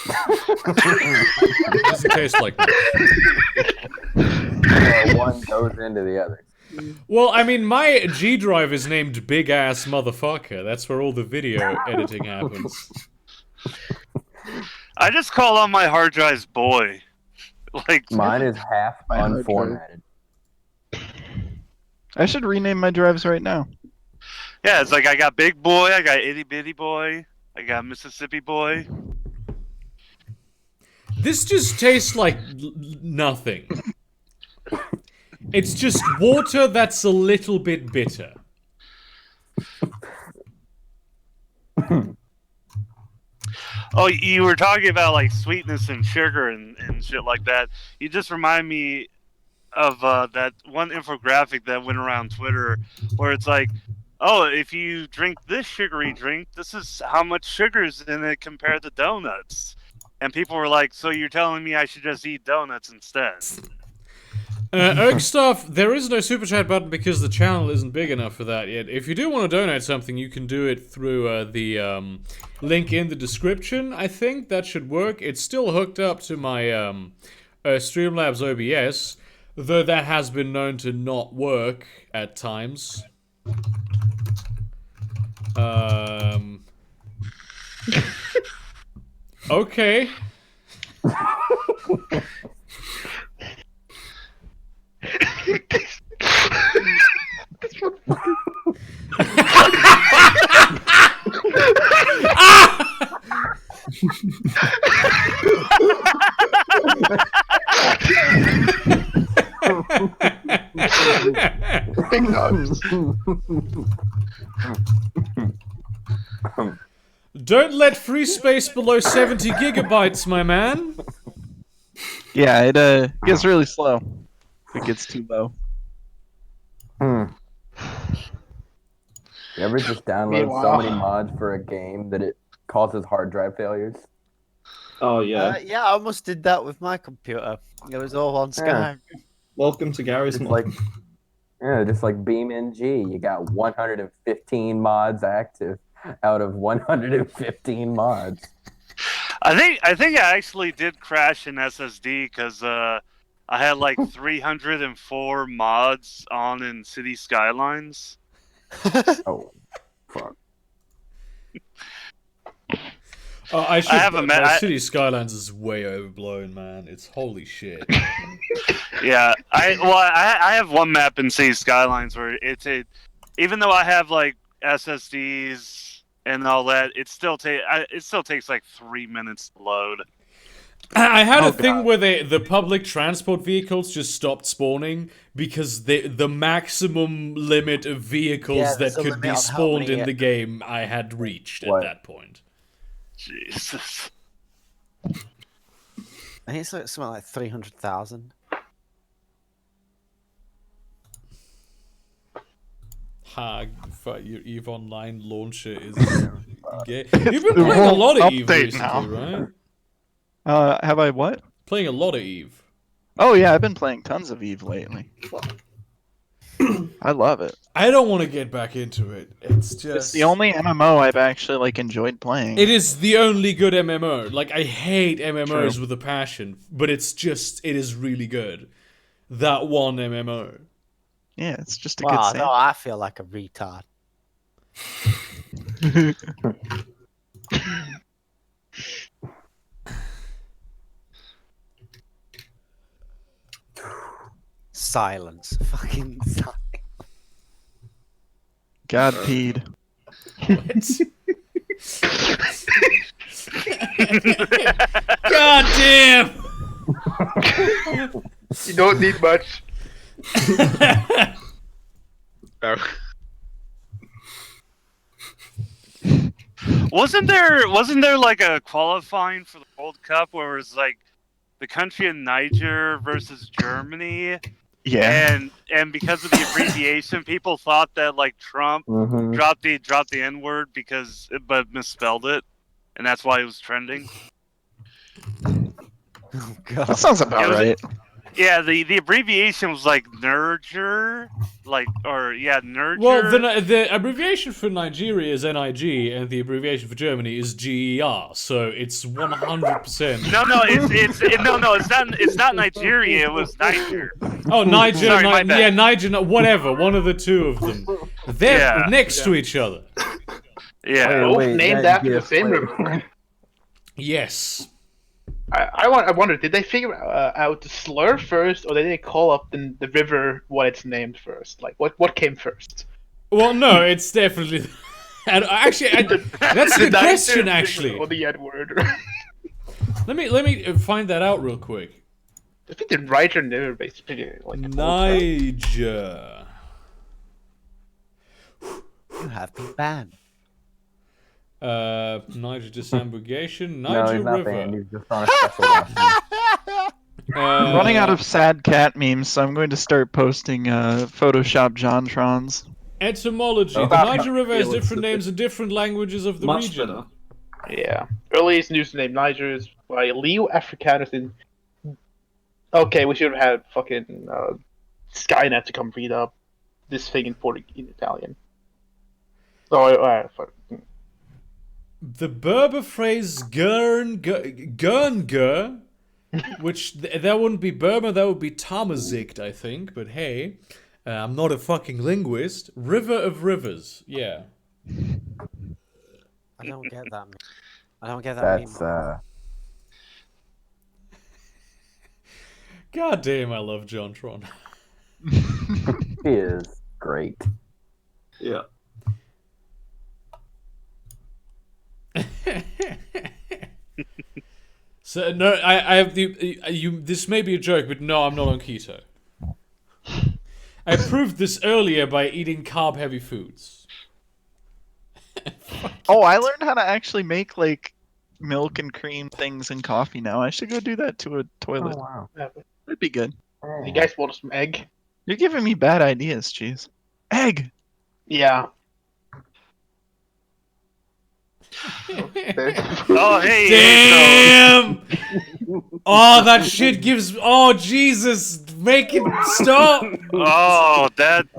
A: It doesn't taste like that.
H: one goes into the other.
A: Well, I mean, my G drive is named Big Ass Motherfucker. That's where all the video editing happens.
F: I just call on my hard drives boy. Like
H: Mine is half
E: My hard
H: unformatted.
E: I should rename my drives right now.
F: yeah, it's like I got big boy, I got itty bitty boy, I got Mississippi boy.
A: This just tastes like nothing. It's just water that's a little bit bitter.
F: Oh, you were talking about like sweetness and sugar and shit like that. You just remind me of that one infographic that went around Twitter where it's like, oh, if you drink this sugary drink, this is how much sugar's in it compared to donuts. And people were like, so you're telling me I should just eat donuts instead?
A: Ergstuff, there is no super chat button because the channel isn't big enough for that yet. If you do want to donate something, you can do it through the link in the description. I think that should work. It's still hooked up to my Streamlabs OBS, though that has been known to not work at times. Okay.
G: Big dogs.
A: Don't let free space below 70 gigabytes, my man.
E: Yeah, it gets really slow. It gets too low.
H: You ever just download so many mods for a game that it causes hard drive failures?
B: Oh yeah.
C: Yeah, I almost did that with my computer. It was all on Skype.
B: Welcome to Gary's
H: It's
B: mod.
H: like, yeah, just like BeamNG. You got 115 mods active out of 115 mods.
F: I think I actually did crash in SSD because I had like 304 mods on in City Skylines.
H: Oh, fuck.
A: I should.
F: I have a
A: City Skylines is way overblown, man. It's holy shit.
F: Yeah, I have one map in City Skylines where even though I have like SSDs and all that, it still takes like 3 minutes to load.
A: I had a thing where the public transport vehicles just stopped spawning because the maximum limit of vehicles that could be spawned in the game I had reached at that point.
F: Jesus.
C: I think it's like something like 300,000.
A: Ha, your EVE Online launcher is gay. You've been playing a lot of EVE recently, right?
E: Have I what?
A: Playing a lot of EVE.
E: Oh yeah, I've been playing tons of EVE lately. I love it.
A: I don't want to get back into it. It's just...
E: It's the only MMO I've actually like enjoyed playing.
A: It is the only good MMO. Like, I hate MMOs with a passion, but it is really good. That one MMO.
E: Yeah, it's just a
C: Wow,
E: good
C: no, I feel like a retard. Silence. Fucking silence.
E: God peed.
A: God damn!
G: You don't need much. Oh.
F: Wasn't there like a qualifying for the World Cup where it was like the country of Niger versus Germany?
E: Yeah.
F: And because of the abbreviation, people thought that like Trump dropped the N-word but misspelled it, and that's why it was trending.
C: Oh, God.
E: That sounds about right.
F: Yeah, the abbreviation was like Nerger, Nerger.
A: Well, the abbreviation for Nigeria is NIG, and the abbreviation for Germany is GER. So it's 100%.
F: It's not Nigeria. It was Niger.
A: Oh, Niger,
F: Sorry, my bad.
A: yeah, Niger, whatever. One of the two of them. They're
F: Yeah.
A: next to each other.
F: Yeah.
G: Both
H: Wait,
G: named
H: that
G: after the
H: gift,
G: same
H: wait.
G: river.
A: Yes.
G: I wonder, did they figure out the slur first, or did they call up the river what it's named first? Like, what came first?
A: Well, no, it's definitely. And actually, that's a good question. Actually,
G: Or the N word.
A: let me find that out real quick.
G: I think the writer never basically like.
A: Niger.
C: You have been banned.
A: Niger disambiguation.
H: No,
A: Niger
H: he's not
A: River.
H: banned. He's just on a special watch.
E: I'm running out of sad cat memes, so I'm going to start posting Photoshop Jontrons.
A: Etymology.
H: Oh.
A: The Niger River has
B: Yeah,
A: different
B: it's-
A: names in different languages of the
B: Much
A: region.
B: better.
G: Yeah. Earliest news name Niger is by Leo Africanus in. Okay, we should have had fucking Skynet to come read up this thing in Italian. Oh, fuck.
A: The Berber phrase Gernger, which that wouldn't be Berber, that would be Tamazight, I think. But hey, I'm not a fucking linguist. River of rivers, yeah.
C: I don't get that. I don't get that.
H: That's
A: God damn, I love Jontron.
H: he is great.
B: Yeah.
A: So no, I have the you. This may be a joke, but no, I'm not on keto. I proved this earlier by eating carb-heavy foods.
E: Oh, I learned how to actually make like milk and cream things in coffee now. I should go do that to a
H: Oh
E: toilet.
H: wow.
E: That'd be good.
G: You guys want some egg?
E: You're giving me bad ideas, jeez. Egg.
G: Yeah.
F: Oh, hey.
A: Damn! Oh, that shit gives. Oh, Jesus! Make it stop!
F: Oh, that's a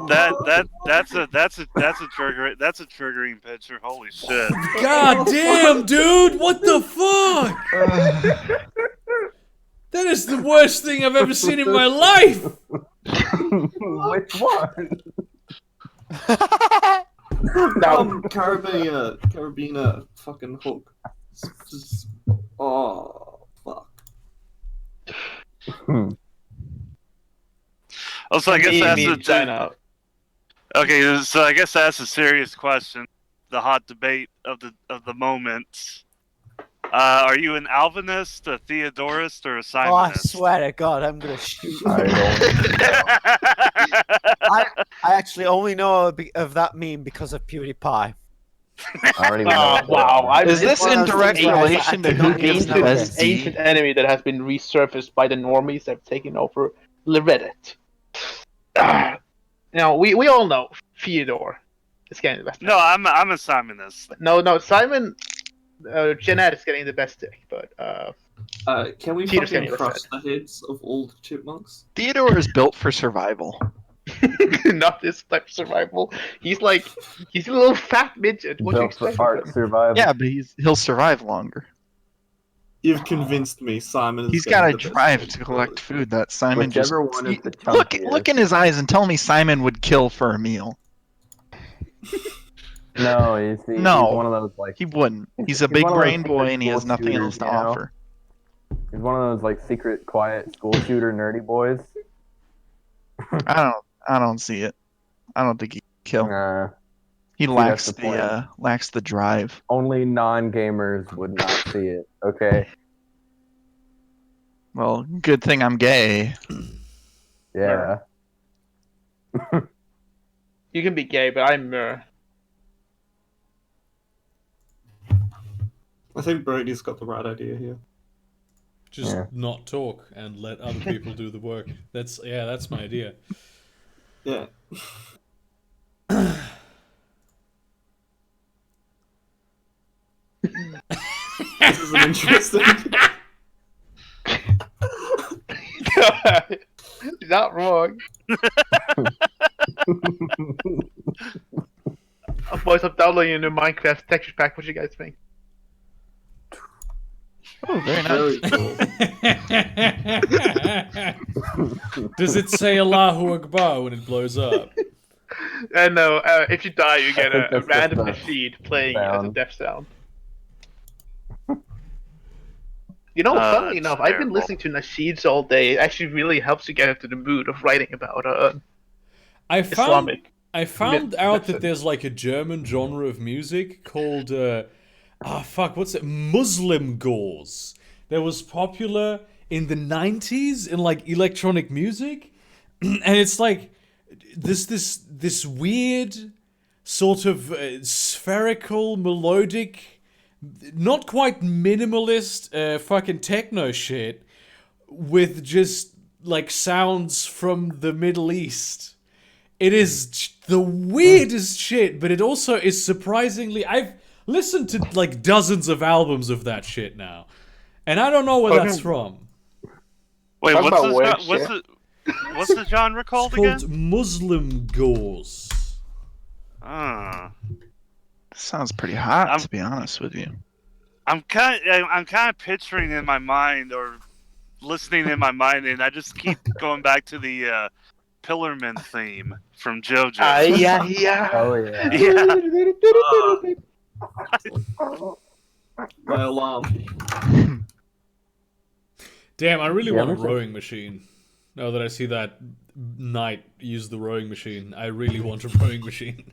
F: triggering picture. Holy shit.
A: God damn, dude! What the fuck? That is the worst thing I've ever seen in my life.
H: Which one?
B: Carabiner fucking hook. Oh, fuck.
F: Also, I guess that's
G: China.
F: okay. So I guess that's a serious question. The hot debate of the moment. Are you an Alvinist, a Theodorist, or a Simonist?
C: Oh, I swear to God, I'm gonna shoot you.
H: I
C: I actually only know of that meme because of PewDiePie.
H: already know.
G: Wow.
E: Is this in direct
C: Yeah,
E: relation to who gives the best
G: ancient
E: tea?
G: enemy that has been resurfaced by the normies that have taken over Reddit. Now we all know Theodore is getting the best.
F: No, I'm a Simonist.
G: No, Simon. Jeanette is getting the best stick, but
B: Can we
G: Peter's
B: fucking
G: getting
B: crush the heads of all the chipmunks?
E: Theodore is built for survival.
G: not this type of survival. He's a little fat midget. What do you
H: Built for
G: expect?
H: art
G: of him?
H: survival.
E: Yeah, but he'll survive longer.
B: You've convinced me, Simon. Is
E: He's
B: getting
E: got
B: the
E: a
B: best
E: drive
B: stick.
E: to collect food that Simon just
H: Whichever one is the
E: look
H: chunkiest.
E: in his eyes and tell me Simon would kill for a meal.
H: No, he's
E: No.
H: one of those like
E: He wouldn't. He's a
H: He's
E: big
H: one of those
E: brain boy
H: secret
E: and he has
H: school
E: nothing
H: shooters,
E: else to
H: you know?
E: offer.
H: he's one of those like secret, quiet school shooter nerdy boys.
E: I don't see it. I don't think he can kill. He
H: that's
E: lacks
H: the point.
E: lacks the drive.
H: Only non-gamers would not see it. Okay.
E: Well, good thing I'm gay.
H: Yeah.
G: You can be gay, but I'm.
B: I think Brody's got the right idea here.
A: Just
H: Yeah.
A: not talk and let other people do the work. That's my idea.
B: Yeah. This is an interesting.
G: You're not wrong. Boys, I'm downloading a new Minecraft texture pack. What do you guys think?
E: Oh, very nice.
A: Does it say Allahu Akbar when it blows up?
G: No, if you die, you get
H: think
G: a
H: that's
G: random
H: just a
G: machine playing as a
H: sound.
G: death sound. You know, funnily enough, I've been
F: terrible.
G: listening to nasheeds all day. It actually really helps you get into the mood of writing about
A: I found
G: Islamic.
A: out that
G: medicine.
A: there's like a German genre of music called what's it? Muslim gauze. That was popular in the 90s in like electronic music, and it's like this weird sort of spherical melodic, not quite minimalist fucking techno shit with just like sounds from the Middle East. It is the weirdest shit, but it also is surprisingly. I've listened to like dozens of albums of that shit now, and I don't know where that's from.
F: Wait,
G: Talk
F: what's
G: about
F: the,
G: weird
F: what's
G: shit.
F: what's the genre called
A: It's called
F: again?
A: Muslim gauze.
F: Ah.
E: Sounds pretty hot,
F: I'm-
E: to be honest with you.
F: I'm kind of picturing in my mind or listening in my mind, and I just keep going back to the Pillarman theme from JoJo.
G: Yeah.
H: Oh yeah.
F: Yeah.
B: My alarm.
A: Damn, I really
H: Yeah,
A: want a
H: listen.
A: rowing machine. Now that I see that knight use the rowing machine, I really want a rowing machine.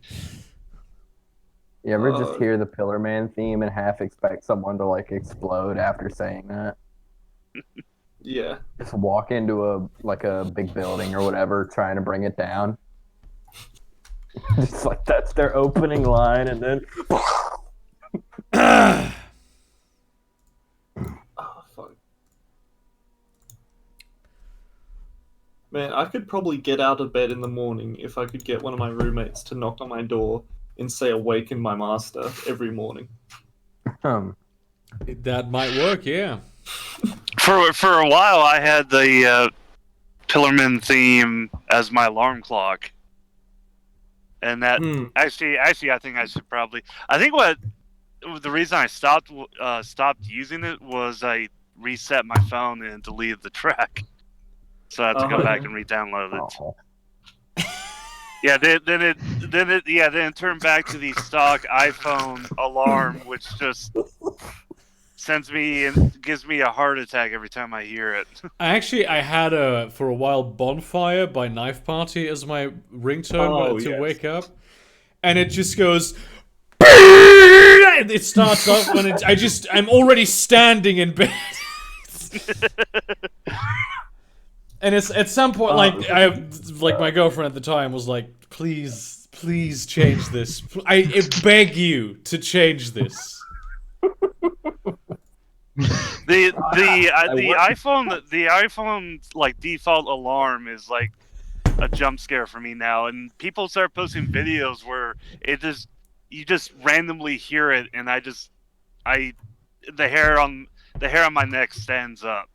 H: You ever just hear the Pillar Man theme and half expect someone to like explode after saying that?
B: Yeah.
H: Just walk into a big building or whatever, trying to bring it down. Just like that's their opening line, and then
B: Oh, fuck. Man, I could probably get out of bed in the morning if I could get one of my roommates to knock on my door and say "Awaken my master" every morning.
A: That might work, yeah.
F: For a while, I had the Pillarman theme as my alarm clock, and that actually, I think I should probably. I think the reason I stopped using it was I reset my phone and deleted the track, so I had to go back and re-download it.
H: oh,
F: Yeah, then it turned back to the stock iPhone alarm, which just sends me and gives me a heart attack every time I hear it.
A: I had for a while Bonfire by Knife Party as my ringtone to
B: yes.
A: wake up, and it just goes. It starts off when I'm already standing in bed. And it's at some point, like my girlfriend at the time was like, "Please change this. I beg you to change this."
F: The iPhone like default alarm is like a jump scare for me now, and people start posting videos where you just randomly hear it, and the hair on my neck stands up.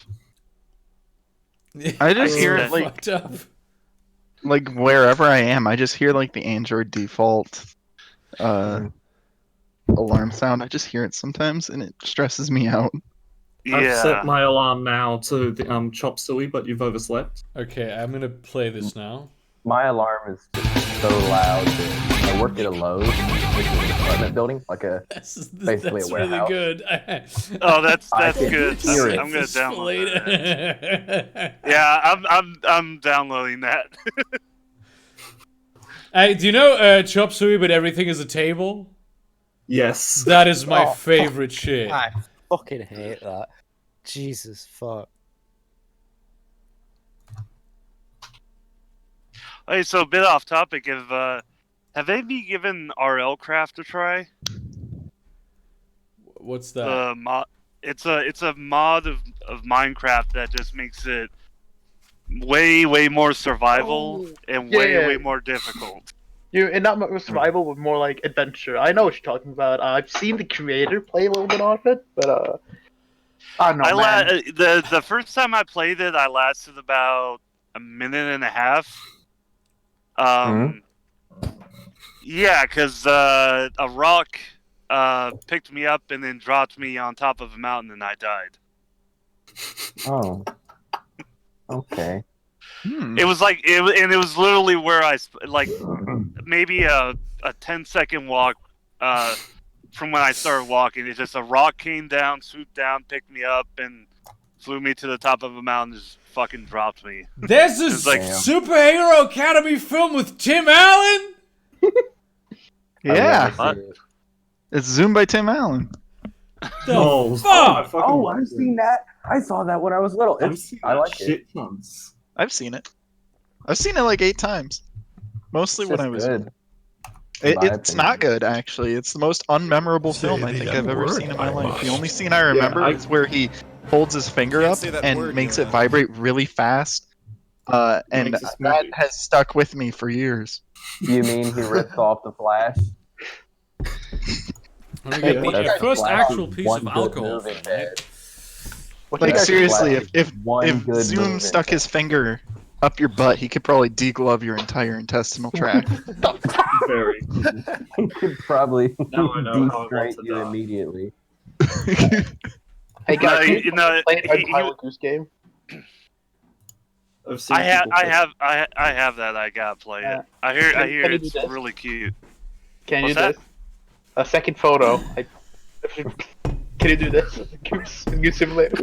E: I just hear
A: It's
E: it
A: fucked up.
E: like wherever I am. I just hear like the Android default alarm sound. I just hear it sometimes, and it stresses me out.
F: Yeah.
B: I've set my alarm now to the chop suey, but you've overslept.
A: Okay, I'm gonna play this now.
H: my alarm is just so loud. I work at a Lowe's, which is an apartment building, like a basically
A: That's
H: a
A: really
H: warehouse.
A: good.
F: Oh, that's
H: I can
F: good.
H: hear it.
F: I'm gonna download that.
A: that.
F: Yeah, I'm downloading that.
A: Hey, do you know chop suey, but everything is a table?
B: Yes.
A: That is my
C: Oh,
A: favorite shit.
C: I fucking hate that. Jesus fuck.
F: Hey, so a bit off topic. Have any of you given RL Craft a try?
A: What's that?
F: The mod. It's a mod of Minecraft that just makes it way more survival and way more difficult.
G: And not more survival, but more like adventure. I know what you're talking about. I've seen the creator play a little bit of it, but Oh no, man.
F: The first time I played it, I lasted about a minute and a half. Yeah, because a rock picked me up and then dropped me on top of a mountain, and I died.
H: Oh. Okay.
F: It was like it was literally where I like maybe a 10-second walk from when I started walking. It's just a rock came down, swooped down, picked me up, and flew me to the top of a mountain. Just fucking dropped me.
A: There's this
F: like
A: superhero academy film with Tim Allen.
E: Yeah. It's Zoom by Tim Allen.
A: The fuck?
H: Oh, I've seen that. I saw that when I was little. I like it.
E: I've seen it. I've seen it like 8 times. Mostly when I was.
H: Good.
E: It's not good, actually. It's the most unmemorable film I think I've ever seen in my life. The only scene I remember is where he holds his finger up and makes it vibrate really fast. And that has stuck with me for years.
H: You mean he ripped off the Flash?
A: The first actual piece of alcohol.
E: Like seriously, if Zoom stuck his finger up your butt, he could probably deglove your entire intestinal tract.
B: Very.
H: He could probably
B: destrate
H: you immediately.
G: Hey guys,
F: you know,
G: play Pilot Goose Game.
F: I have that. I gotta play it. I hear it's really cute.
G: Can you
F: What's
G: do
F: that?
G: this? A second photo. Can you do this? Goose Simulator.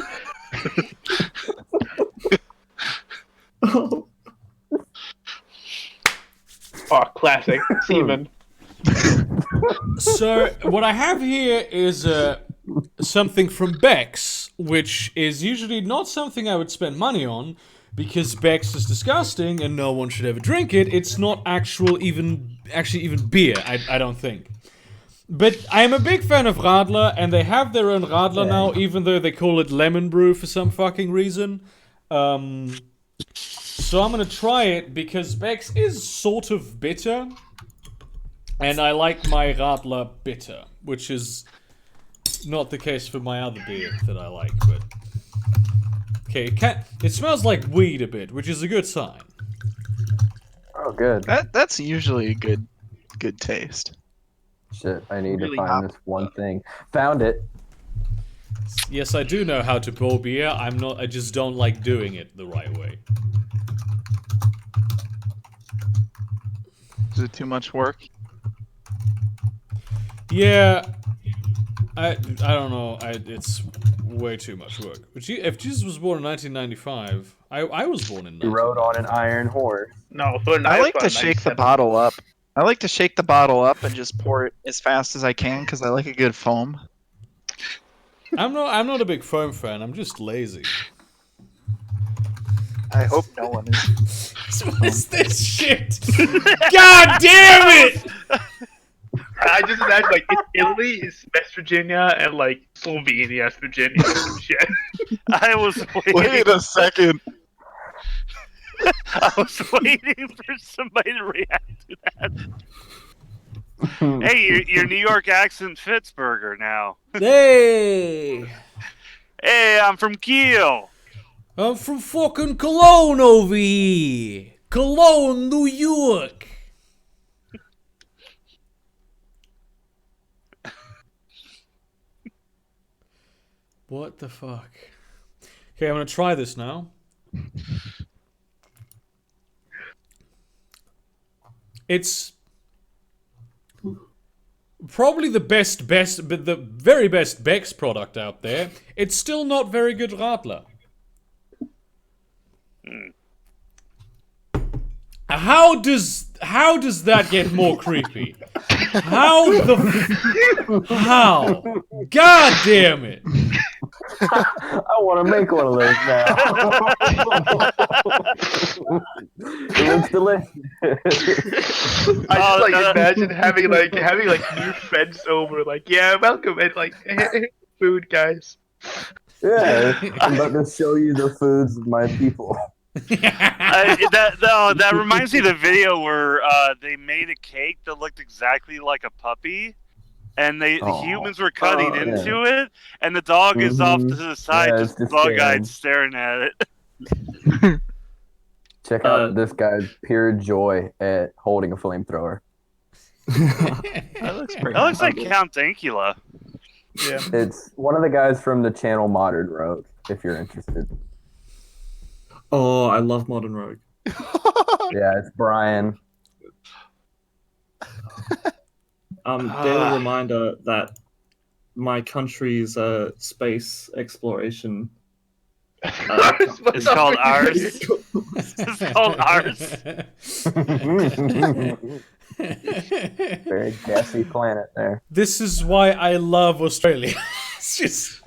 G: Oh, classic. Seaman.
A: So, what I have here is something from Beck's, which is usually not something I would spend money on, because Beck's is disgusting and no one should ever drink it. It's not actually even beer, I don't think. But I am a big fan of Radler, and they have their own Radler now, even though they call it lemon brew for some fucking reason. So I'm gonna try it because Beck's is sort of bitter, and I like my Radler bitter, which is not the case for my other beer that I like. But okay, it smells like weed a bit, which is a good sign.
H: Oh, good.
E: That's usually a good taste.
H: Shit, I need
E: Really
H: to find this one thing. Found it.
A: Yes, I do know how to pour beer. I just don't like doing it the right way.
E: Is it too much work?
A: Yeah, I don't know. It's way too much work. But if Jesus was born in 1995, I was born in.
H: He rode on an iron horse.
G: No,
E: I like to shake the bottle up. I like to shake the bottle up and just pour it as fast as I can because I like a good foam.
A: I'm not a big foam fan. I'm just lazy.
E: I hope no one is.
A: What is this shit? God damn it!
G: I just imagine like Italy is West Virginia and like Slovenia is Virginia. Shit.
F: I was waiting.
E: Wait a second.
F: I was waiting for somebody to react to that. Hey, your New York accent fits, Burger, now.
A: Hey!
F: Hey, I'm from Kiel.
A: I'm from fucking Cologne over here. Cologne, New York. What the fuck? Okay, I'm gonna try this now. It's probably the but the very best Beck's product out there. It's still not very good Radler. How does that get more creepy? How? God damn it!
H: I want to make one of those now. It looks delicious.
G: I just like imagine having new friends over, like, yeah, welcome, and like, food, guys.
H: Yeah, I'm about to show you the foods of my people.
F: That reminds me of the video where they made a cake that looked exactly like a puppy, and the
H: Aw.
F: humans were cutting
H: Oh, yeah.
F: into it, and the dog is off to the side,
H: Yeah,
F: just
H: it's just
F: bug-eyed,
H: staring.
F: staring at it.
H: Check out this guy's pure joy at holding a flamethrower.
E: That looks pretty.
F: That looks like
E: nice.
F: Count Dankula.
G: Yeah.
H: It's one of the guys from the channel Modern Rogue, if you're interested.
B: Oh, I love Modern Rogue.
H: Yeah, it's Brian.
B: Daily reminder that my country's space exploration.
F: It's called ours. It's called ours.
H: Very gassy planet there.
A: This is why I love Australia. It's just.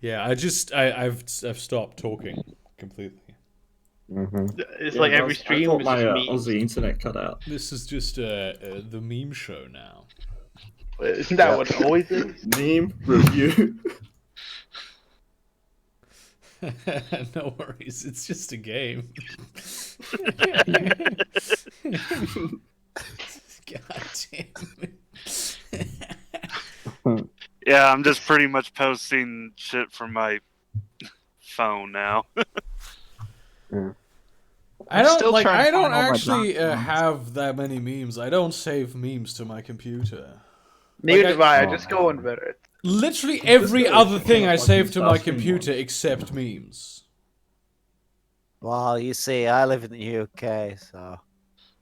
A: Yeah, I've stopped talking completely.
G: It's like every stream
B: I thought
G: is
B: my
G: just memes.
B: Aussie internet cut out.
A: This is just the meme show now.
G: Isn't that what it always is?
B: Meme review.
A: No worries, it's just a game. God damn it.
F: Yeah, I'm just pretty much posting shit from my phone now.
A: I don't
E: still
A: like.
E: trying to
A: I don't
E: find all my
A: actually
E: black ones.
A: have that many memes. I don't save memes to my computer.
G: Neither
A: Like
G: do I. I
H: oh,
G: just go on Reddit.
A: Literally every other thing I save to my
B: Fucking
A: computer except memes.
C: Well, you see, I live in the UK, so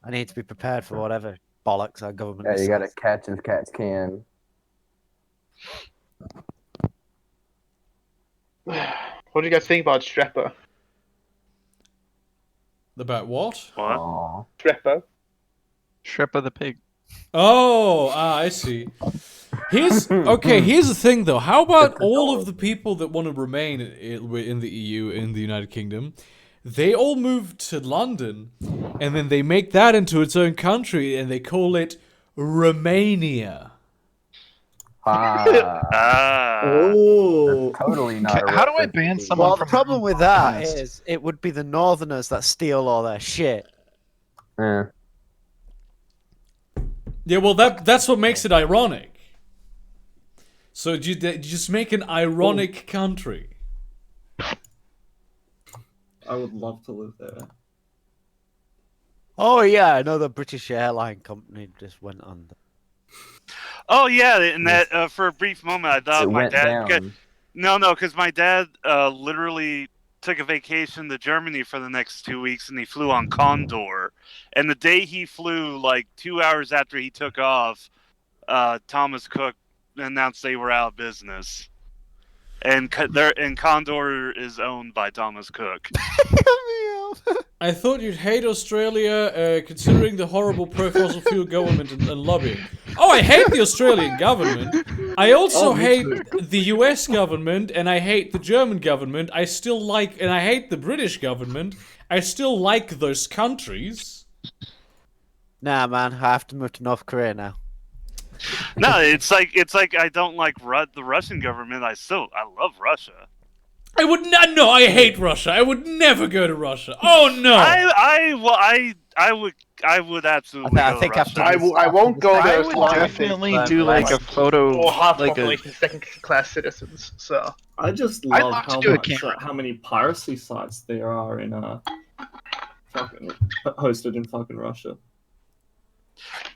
C: I need to be prepared for whatever bollocks our government
H: Yeah, you gotta
C: decides.
H: catch as cats can.
G: What do you guys think about Strepper?
A: About what?
F: What?
H: Aw.
G: Strepper?
E: Shreppa the pig.
A: Oh, I see. Here's the thing though. How about all of the people that want to remain in the EU, in the United Kingdom? They all move to London, and then they make that into its own country, and they call it Romania.
B: Oh,
H: Totally not.
E: How do I ban someone
C: Well,
E: from
C: the problem with that
E: podcast?
C: is it would be the Northerners that steal all their shit.
H: Yeah.
A: Yeah, well, that's what makes it ironic. So you just make an ironic country.
B: I would love to live there.
C: Oh yeah, I know the British airline company just went under.
F: Oh yeah, and that for a brief moment I thought
H: It
F: my
H: went
F: dad.
H: down.
F: No, because my dad literally took a vacation to Germany for the next 2 weeks, and he flew on Condor. And the day he flew, like 2 hours after he took off, Thomas Cook announced they were out of business. And Condor is owned by Thomas Cook.
A: I thought you'd hate Australia, considering the horrible pro-fossil fuel government and lobbying. Oh, I hate the Australian government. I also hate the US government, and I hate the German government. I hate the British government. I still like those countries.
C: Nah, man, I have to move to North Korea now.
F: No, it's like I don't like the Russian government. I love Russia.
A: I would not. No, I hate Russia. I would never go to Russia. Oh no.
F: I would absolutely.
C: I
F: go
C: think
F: to
C: after
F: Russia.
G: I won't go
E: I
G: there as
E: would
G: long as
E: definitely
C: it's,
E: do like a photo,
G: or half
E: like a
G: population second-class citizens. So
B: I just
E: I'd
B: love
E: love to
B: how
E: do a
B: much,
E: camera.
B: how many piracy sites there are in fucking hosted in fucking Russia.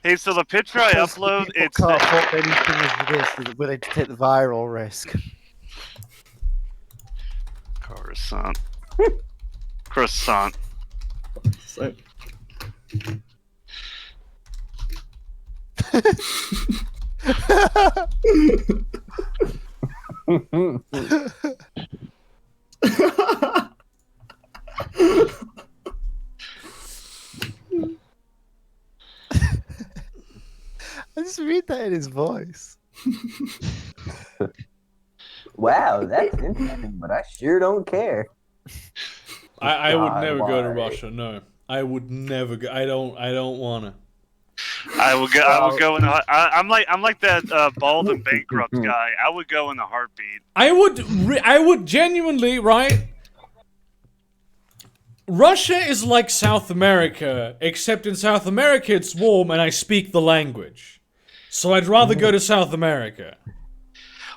F: Hey, so the picture I upload,
C: People
F: it's
C: can't afford anything as it is. They're willing to take the viral risk.
F: croissant. Croissant.
B: So,
C: I just read that in his voice.
H: Wow, that's interesting, but I sure don't care.
A: I would
H: God,
A: never go to
H: why?
A: Russia. No, I would never go. I don't wanna.
F: I would go. I would go in. I'm like that bald and bankrupt guy. I would go in a heartbeat.
A: I would genuinely, right? Russia is like South America, except in South America it's warm and I speak the language. So I'd rather go to South America.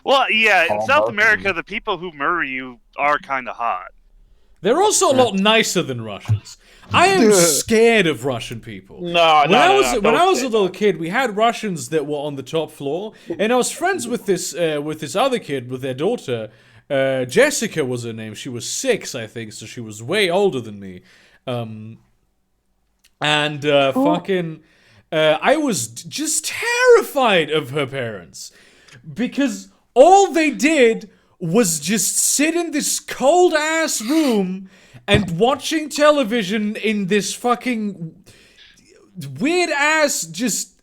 F: Well, yeah, in
H: All
F: South
H: both of
F: America,
H: them.
F: the people who murder you are kind of hot.
A: They're also a lot nicer than Russians. I am scared of Russian people.
G: No,
A: When
G: no,
A: I was
G: no,
A: when I
G: don't
A: was
G: say
A: a little kid, we had Russians that were on the top floor, and I was friends with this other kid with their daughter. Jessica was her name. She was 6, I think, so she was way older than me. I was just terrified of her parents because all they did was just sit in this cold ass room and watching television in this fucking weird ass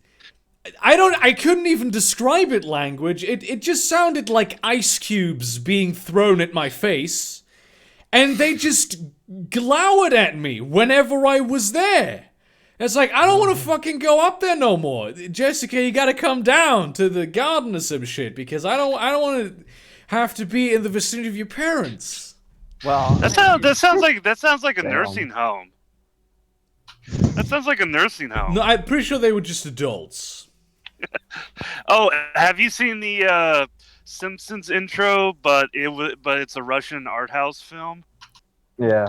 A: I couldn't even describe it language. It just sounded like ice cubes being thrown at my face, and they just glowered at me whenever I was there. It's like, I don't want to fucking go up there no more. Jessica, you gotta come down to the garden or some shit, because I don't want to have to be in the vicinity of your parents.
C: Well,
F: That sounds like a
H: Damn.
F: nursing home. That sounds like a nursing home.
A: No, I'm pretty sure they were just adults.
F: Oh, have you seen the Simpsons intro? But it's a Russian art house film.
H: Yeah.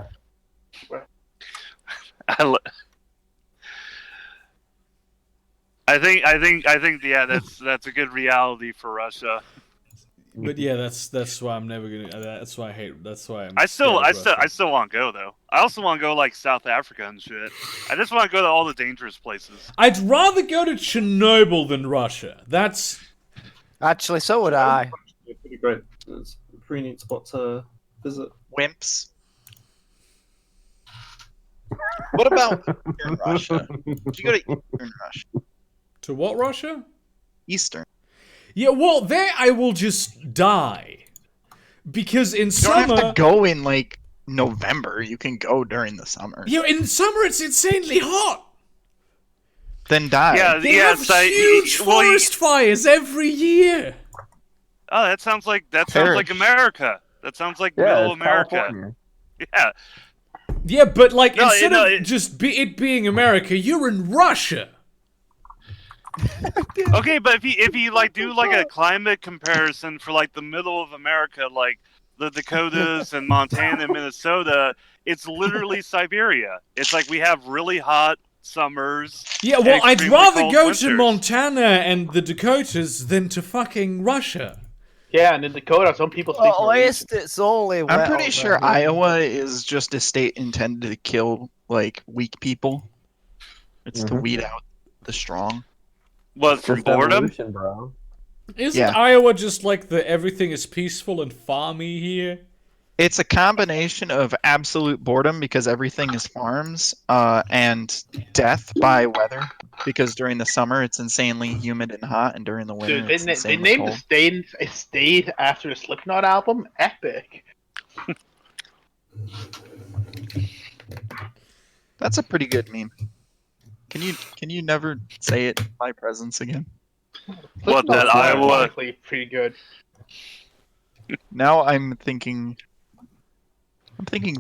F: I think yeah, that's a good reality for Russia.
A: But yeah, that's why I'm never gonna. That's why I hate. That's why
F: I still want
A: to
F: to go though. I also want to go like South Africa and shit. I just want to go to all the dangerous places.
A: I'd rather go to Chernobyl than Russia. That's
C: actually, so would I.
B: It's pretty great. It's a pretty neat spot to visit.
E: Wimps. What about Eastern Russia? Did you go to Eastern Russia?
A: to what Russia?
E: Eastern.
A: Yeah, well, there I will just die because in
E: You don't
A: summer.
E: have to go in like November. You can go during the summer.
A: Yeah, in summer it's insanely hot.
E: Then die.
F: Yeah,
A: They
F: yeah.
A: have huge forest fires every year.
F: Oh, that sounds like
E: Perish.
F: America. That sounds like
H: Yeah,
F: middle
H: it's
F: America.
H: California.
F: Yeah.
A: Yeah, but like
F: No,
A: instead
F: no,
A: of
F: it-
A: just it being America, you're in Russia.
F: Okay, but if you like do like a climate comparison for like the middle of America, like the Dakotas and Montana and Minnesota, it's literally Siberia. It's like we have really hot summers.
A: Yeah,
F: and
A: well, I'd
F: extremely
A: rather
F: cold
A: go
F: winters.
A: to Montana and the Dakotas than to fucking Russia.
G: Yeah, and in Dakota, some people speak
C: At
G: Norwegian.
C: least it's only.
E: I'm
C: wet
E: pretty
C: over
E: sure
C: here.
E: Iowa is just a state intended to kill like weak people. It's to
H: Mhm.
E: weed out the strong.
F: What, from
H: Just
F: boredom?
H: evolution, bro.
A: Isn't
E: Yeah.
A: Iowa just like the everything is peaceful and farmy here?
E: It's a combination of absolute boredom because everything is farms, and death by weather because during the summer it's insanely humid and hot, and during the winter
G: Dude,
E: it's
G: they
E: insanely
G: named
E: cold.
G: a state after the Slipknot album. Epic.
E: That's a pretty good meme. Can you never say it in my presence again?
F: What, that
G: Slipknot's
F: Iowa?
G: ironically pretty good.
E: Now I'm thinking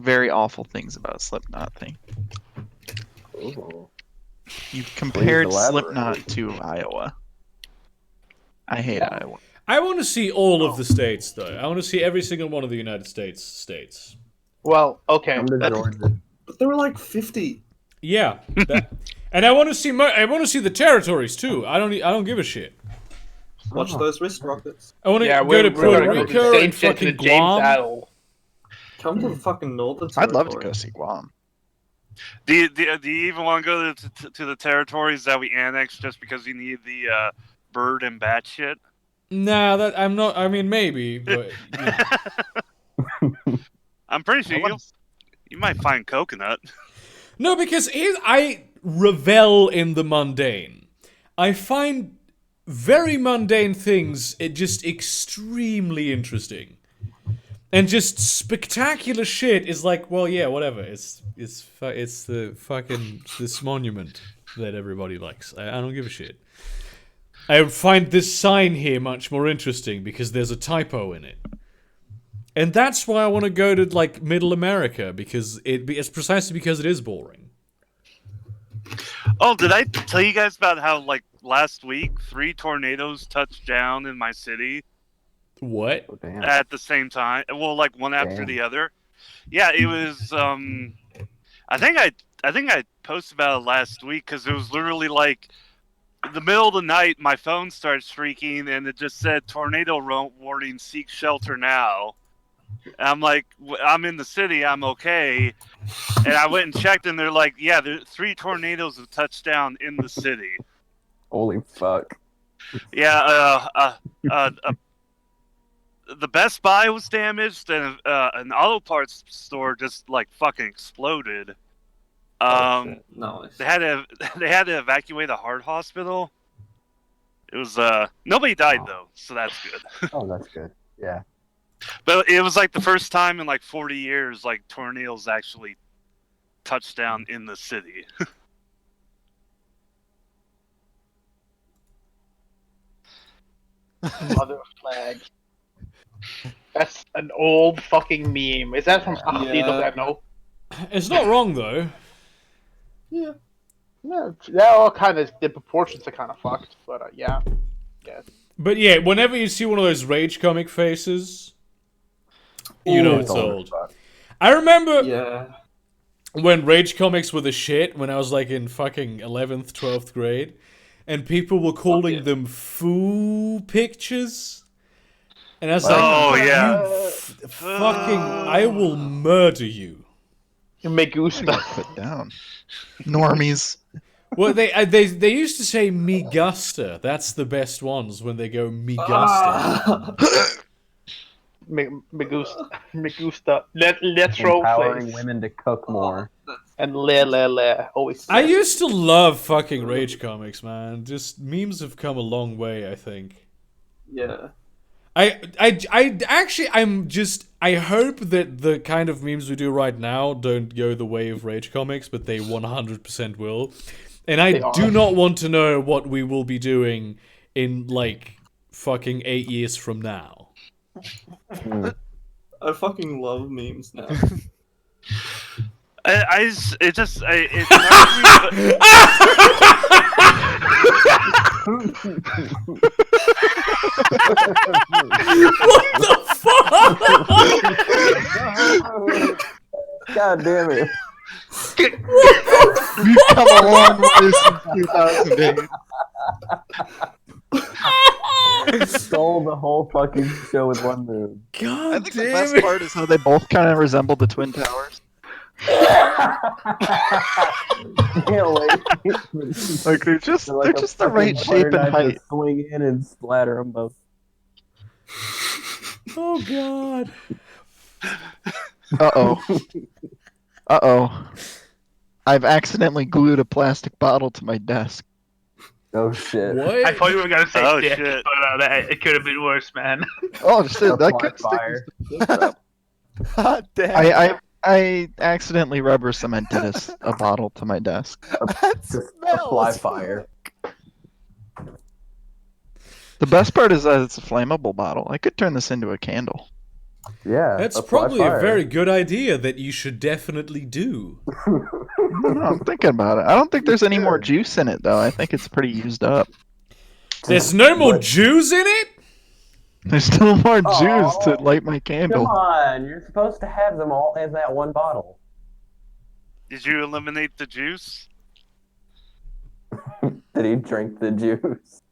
E: very awful things about Slipknot thing.
H: Ooh.
E: You've compared
H: elaborate.
E: Slipknot to Iowa. I hate Iowa.
A: I want to see all of the states, though. I want to see every single one of the United States.
G: Well, okay.
H: Come to Georgia.
B: But there were like 50.
A: Yeah, and I want to see the territories too. I don't give a shit.
B: Watch those wrist rockets.
A: I want to
G: Yeah,
A: go
G: we're
A: to Puerto
G: gonna go
A: Rico
G: to the
A: and
G: same shit to the
A: fucking
G: James
A: Guam.
G: Adel.
B: Come to the fucking northern
E: I'd love to
B: territory.
E: go see Guam.
F: Do you even want to go to the territories that we annexed just because you need the bird and bat shit?
A: Nah, that I'm not. I mean, maybe, but
F: I'm pretty sure you might find coconut.
A: no, because I revel in the mundane. I find very mundane things just extremely interesting, and just spectacular shit is like, well, yeah, whatever. It's the fucking this monument that everybody likes. I don't give a shit. I find this sign here much more interesting because there's a typo in it. And that's why I want to go to like Middle America, because it's precisely because it is boring.
F: Oh, did I tell you guys about how like last week 3 tornadoes touched down in my city?
A: What?
H: Oh, damn.
F: At the same time? Well, like one after the other. Yeah, it was. I think I posted about it last week because it was literally like in the middle of the night. My phone starts shrieking and it just said tornado warning. Seek shelter now. And I'm like, I'm in the city. I'm okay. And I went and checked, and they're like, yeah, 3 tornadoes have touched down in the city.
H: Holy fuck.
F: Yeah. The Best Buy was damaged, and an auto parts store just like fucking exploded.
B: Nice.
F: They had to evacuate a heart hospital. It was nobody died though, so that's good.
H: Oh, that's good. Yeah.
F: But it was like the first time in like 40 years like tornadoes actually touched down in the city.
G: Mother flag. That's an old fucking meme. Is that from Ahti? Does that know?
A: It's not wrong though.
G: Yeah. No, that all kind of the proportions are kind of fucked, but yeah.
A: But yeah, whenever you see one of those Rage comic faces, you know it's old. I remember when Rage comics were the shit when I was like in fucking 11th, 12th grade, and people were calling them foo pictures. And I was like, fucking, I will murder you.
G: Me gusta.
E: Put down. Normies.
A: Well, they used to say me gusta. That's the best ones when they go me gusta.
G: Me gusta. Let's roll
H: Empowering women to cook more.
G: And le. Always.
A: I used to love fucking Rage comics, man. Just memes have come a long way, I think.
B: Yeah.
A: I hope that the kind of memes we do right now don't go the way of Rage comics, but they 100% will. And I do not want to know what we will be doing in like fucking 8 years from now.
B: I fucking love memes now.
A: What the fuck?
H: God damn it.
E: We've come a long way since 2008.
H: Stole the whole fucking show with one move.
A: God
E: I think the best part is how they both kind of resemble the Twin Towers. Like they're just the right shape and height.
H: Swing in and splatter them both.
A: Oh god.
E: Uh-oh. I've accidentally glued a plastic bottle to my desk.
H: Oh shit.
A: What?
G: I thought you were gonna say dick,
F: shit.
G: but it could have been worse, man.
E: Oh shit, that could
H: Fire.
E: God damn. I accidentally rubber cemented a bottle to my desk.
H: Apply fire.
E: The best part is that it's a flammable bottle. I could turn this into a candle.
H: Yeah.
A: That's
H: apply
A: probably
H: fire.
A: a very good idea that you should definitely do.
E: I'm thinking about it. I don't think there's any more juice in it, though. I think it's pretty used up.
A: There's no more Jews in it?
E: There's still more juice to light my candle.
H: Come on, you're supposed to have them all in that one bottle.
F: Did you eliminate the juice?
H: Did he drink the juice?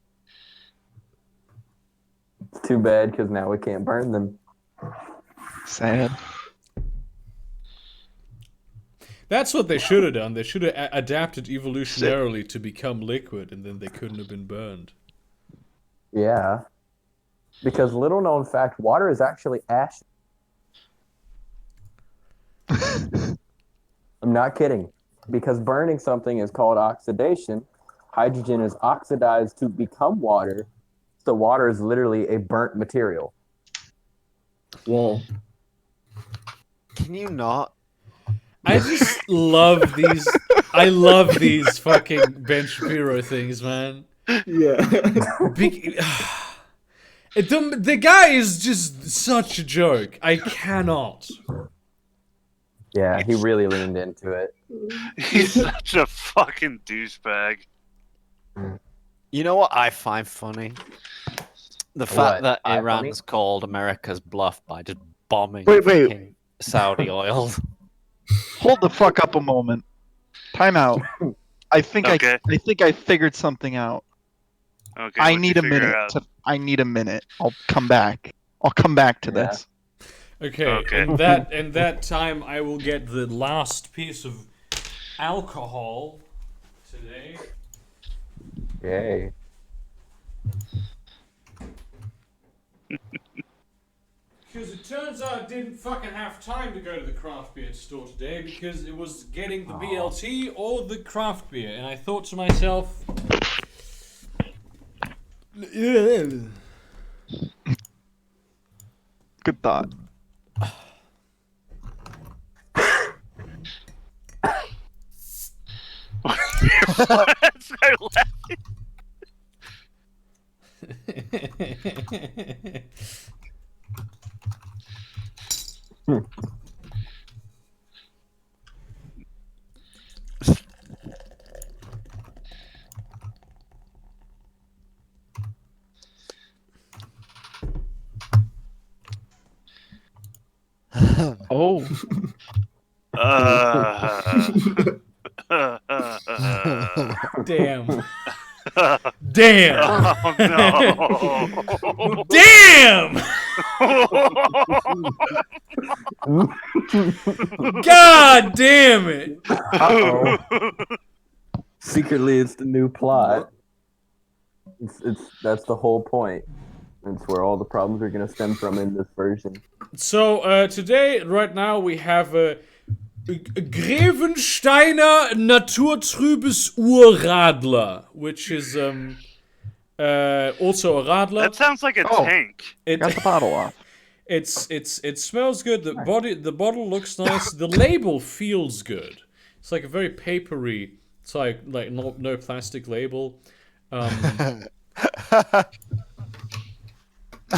H: It's too bad, because now we can't burn them.
E: Sad.
A: That's what they should have done. They should have adapted evolutionarily to become liquid, and then they couldn't have been burned.
H: Yeah. Because little known fact, water is actually ash. I'm not kidding. Because burning something is called oxidation. Hydrogen is oxidized to become water. So water is literally a burnt material.
B: Whoa.
I: Can you not?
A: I just love these. I love these fucking Ben Shapiro things, man.
B: Yeah.
A: The guy is just such a joke. I cannot.
H: Yeah, he really leaned into it.
F: He's such a fucking douchebag.
C: You know what I find funny? The fact that Iran's called America's bluff by just bombing fucking Saudi oil.
E: Hold the fuck up a moment. Time out. I think
F: Okay.
E: I think I figured something out.
F: Okay.
E: I
F: what'd
E: need
F: you
E: a
F: figure
E: minute.
F: out?
E: I need a minute. I'll come back. I'll come back to this.
A: Okay. In that time, I will get the last piece of alcohol today.
H: Yay.
A: Because it turns out I didn't fucking have time to go to the craft beer store today because it was getting the BLT or the craft beer, and I thought to myself,
E: Good thought.
F: Start laughing.
E: Oh.
A: damn. Damn.
F: Oh no.
A: Damn! God damn it!
H: Uh-oh. Secretly, it's the new plot. That's the whole point. It's where all the problems are going to stem from in this version.
A: So today, right now, we have a Grevensteiner Naturtrübes Urradler, which is also a radler.
F: That sounds like a tank.
E: Got the bottle off.
A: It smells good. The bottle looks nice. The label feels good. It's like a very papery. It's like no plastic label.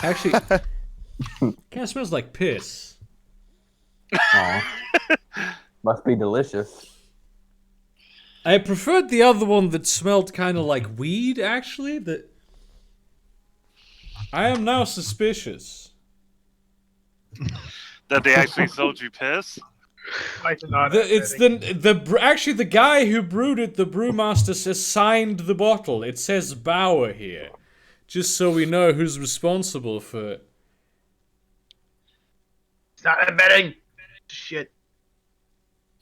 A: Actually, kind of smells like piss.
H: Must be delicious.
A: I preferred the other one that smelled kind of like weed. Actually, I am now suspicious
F: That they actually sold you piss?
A: Actually the guy who brewed it, the brewmaster, says signed the bottle. It says Bauer here, just so we know who's responsible for it.
G: It's not embedding. Shit.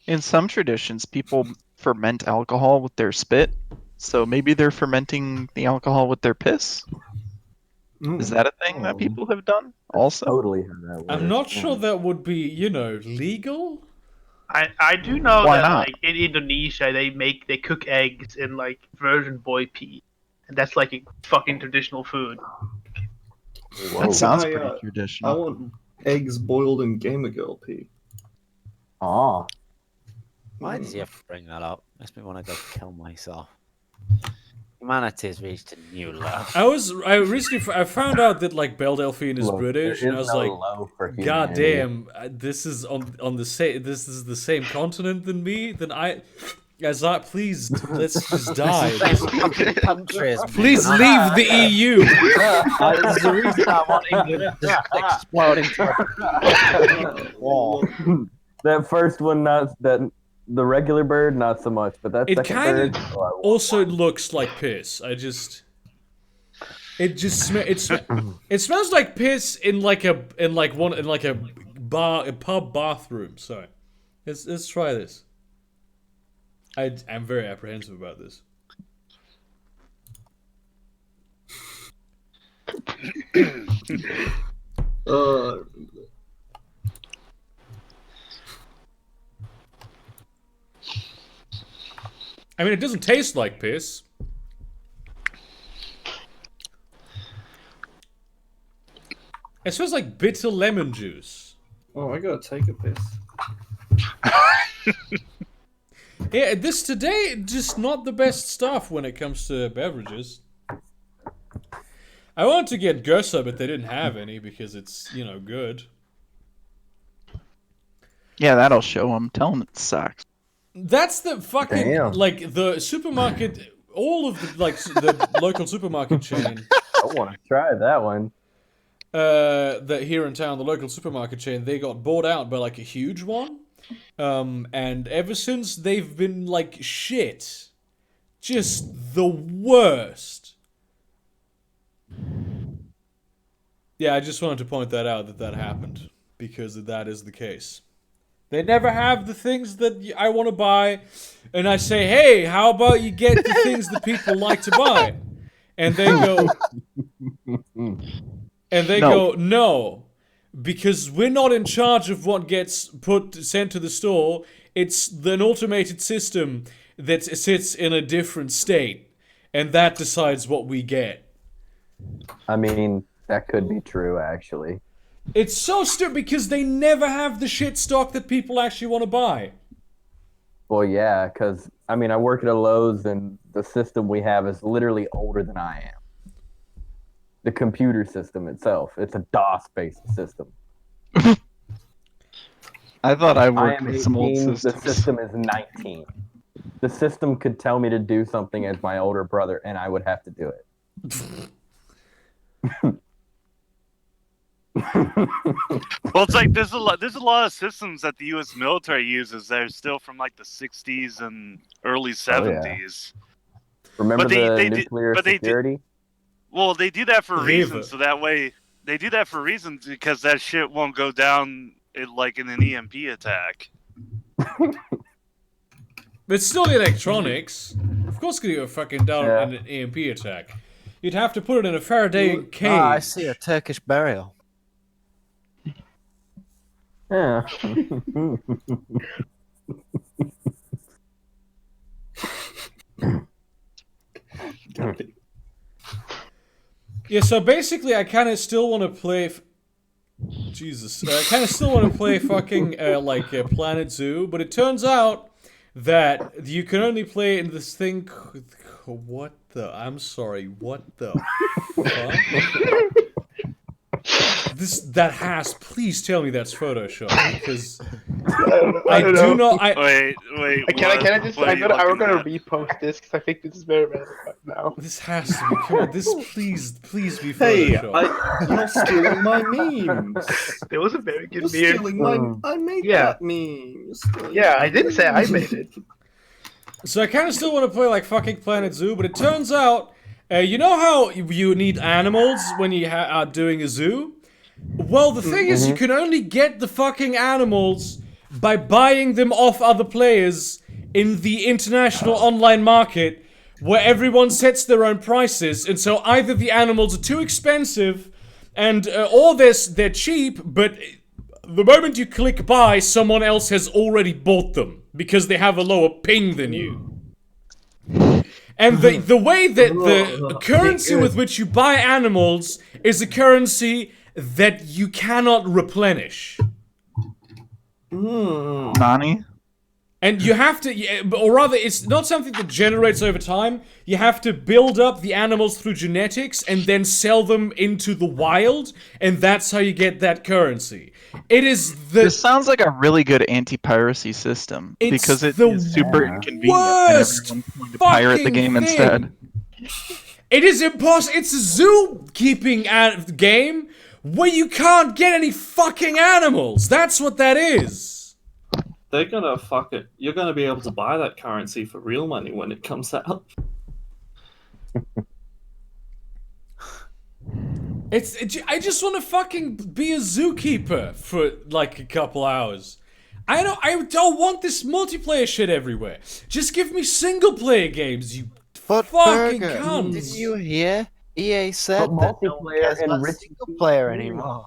E: In some traditions, people ferment alcohol with their spit, so maybe they're fermenting the alcohol with their piss. Is that a thing that people have done? Also,
H: totally how that works.
A: I'm not sure that would be, legal.
G: I do know
E: Why
G: that
E: not?
G: like in Indonesia they cook eggs in like virgin boy pee, and that's like a fucking traditional food.
E: that sounds
B: I,
E: pretty
B: I
E: traditional.
B: want eggs boiled in gamer girl pee.
H: Aw.
C: Why does he have to bring that up? Makes me want to go kill myself. Humanity has reached a new low.
A: I recently found out that like Belle Delphine is
H: Look,
A: British,
H: there
A: and I
H: is
A: was
H: no
A: like,
H: low for
A: God
H: humanity.
A: damn, this is on the same. This is the same continent than me. Please, let's just die.
C: Countries,
A: Please leave the EU.
C: There's a reason I want England to explode into a wall.
H: That first one, the regular bird, not so much, but that
A: It
H: second
A: kind
H: bird.
A: of also looks like piss. It smells like piss in a pub bathroom. Sorry, let's try this. I'm very apprehensive about this. I mean, it doesn't taste like piss. It smells like bitter lemon juice.
B: Oh, I gotta take a piss.
A: Yeah, this today just not the best stuff when it comes to beverages. I wanted to get Gersa, but they didn't have any because it's, you know, good.
E: Yeah, that'll show them. Tell them it sucks.
A: That's the fucking
H: Damn.
A: like the supermarket. All of the like the local supermarket chain.
H: I want to try that one.
A: That here in town, the local supermarket chain, they got bought out by like a huge one. And ever since they've been like shit. Just the worst. Yeah, I just wanted to point that out that happened because that is the case. They never have the things that I want to buy, and I say, "Hey, how about you get the things that people like to buy?" And they go, no, because we're not in charge of what gets sent to the store. It's an automated system that sits in a different state, and that decides what we get.
H: I mean, that could be true, actually.
A: It's so stupid because they never have the shit stock that people actually want to buy.
H: Well, yeah, because, I mean, I work at a Lowe's, and the system we have is literally older than I am. The computer system itself. It's a DOS-based system.
E: I thought I
H: I
E: worked
H: am
E: with some old
H: 18,
E: systems.
H: the system is 19. The system could tell me to do something as my older brother, and I would have to do it.
F: Well, it's like there's a lot of systems that the U.S. military uses that are still from like the 60s and early 70s.
H: Remember the nuclear security?
F: Well, they do that for
A: Leave
F: reasons,
A: it.
F: so that way they do that for reasons because that shit won't go down like in an EMP attack.
A: But it's still the electronics. Of course, could go fucking down
H: Yeah.
A: in an EMP attack. You'd have to put it in a Faraday cage.
C: Ah, I see a Turkish burial.
H: Yeah.
A: Yeah, so basically, I kind of still want to play. Jesus, I kind of still want to play fucking Planet Zoo, but it turns out that you can only play in this thing. What the? I'm sorry. What the? Fuck? Please tell me that's Photoshop because I
G: don't
A: do
G: know.
A: not.
F: Wait.
G: Can I just? I'm gonna
F: looking
G: gonna
F: at?
G: repost this because I think this is very relevant right now.
A: This has to be. Come on, this please be
B: Hey,
A: Photoshop.
B: you're stealing my memes.
G: It was a very good
B: You're
G: meme.
B: stealing my. I made
G: Yeah.
B: that meme. You're stealing
G: Yeah,
B: my
G: I didn't say I made it.
A: So I kind of still want to play like fucking Planet Zoo, but it turns out, you know how you need animals when you are doing a zoo? Well, the thing is, you can only get the fucking animals by buying them off other players in the international online market, where everyone sets their own prices, and so either the animals are too expensive, and or they're cheap, but the moment you click buy, someone else has already bought them because they have a lower ping than you. And the way that the currency with which you buy animals is a currency that you cannot replenish.
E: Nani?
A: And you have to, or rather, it's not something that generates over time. You have to build up the animals through genetics and then sell them into the wild, and that's how you get that currency. It is
E: This sounds like a really good anti-piracy system
A: It's
E: because it
A: the
E: is super inconvenient
A: worst
E: and everyone's going to pirate the
A: fucking
E: game
A: thing.
E: instead.
A: It is impossible. It's a zookeeping game where you can't get any fucking animals. That's what that is.
B: They're gonna fuck it. You're gonna be able to buy that currency for real money when it comes out.
A: I just want to fucking be a zookeeper for like a couple hours. I don't want this multiplayer shit everywhere. Just give me single player games, you
C: But
A: fucking
C: Burger,
A: cunts.
C: did you hear? EA said
H: But
C: that no one
H: multiplayer
C: cares
H: and
C: about
H: rich
C: single player anymore.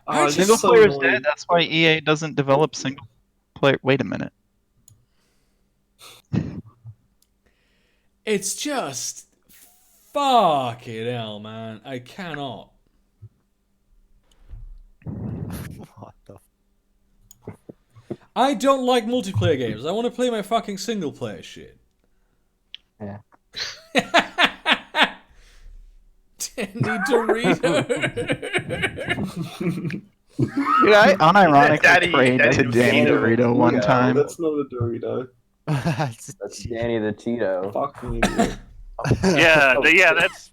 A: I
E: Single
A: just-
E: player's dead. That's why EA doesn't develop single player. Wait a minute.
A: It's just fucking hell, man. I cannot.
C: What the?
A: I don't like multiplayer games. I want to play my fucking single player shit.
H: Yeah.
A: Danny Dorito.
E: Dude, I unironically
G: Daddy-
E: prayed
G: Daddy
E: to
G: was
E: Danny
H: Danny
E: Dorito
H: Dorito.
E: one
B: No,
E: time.
B: that's not a Dorito.
H: That's Danny the Cheeto.
B: Fucking idiot.
F: Yeah, that's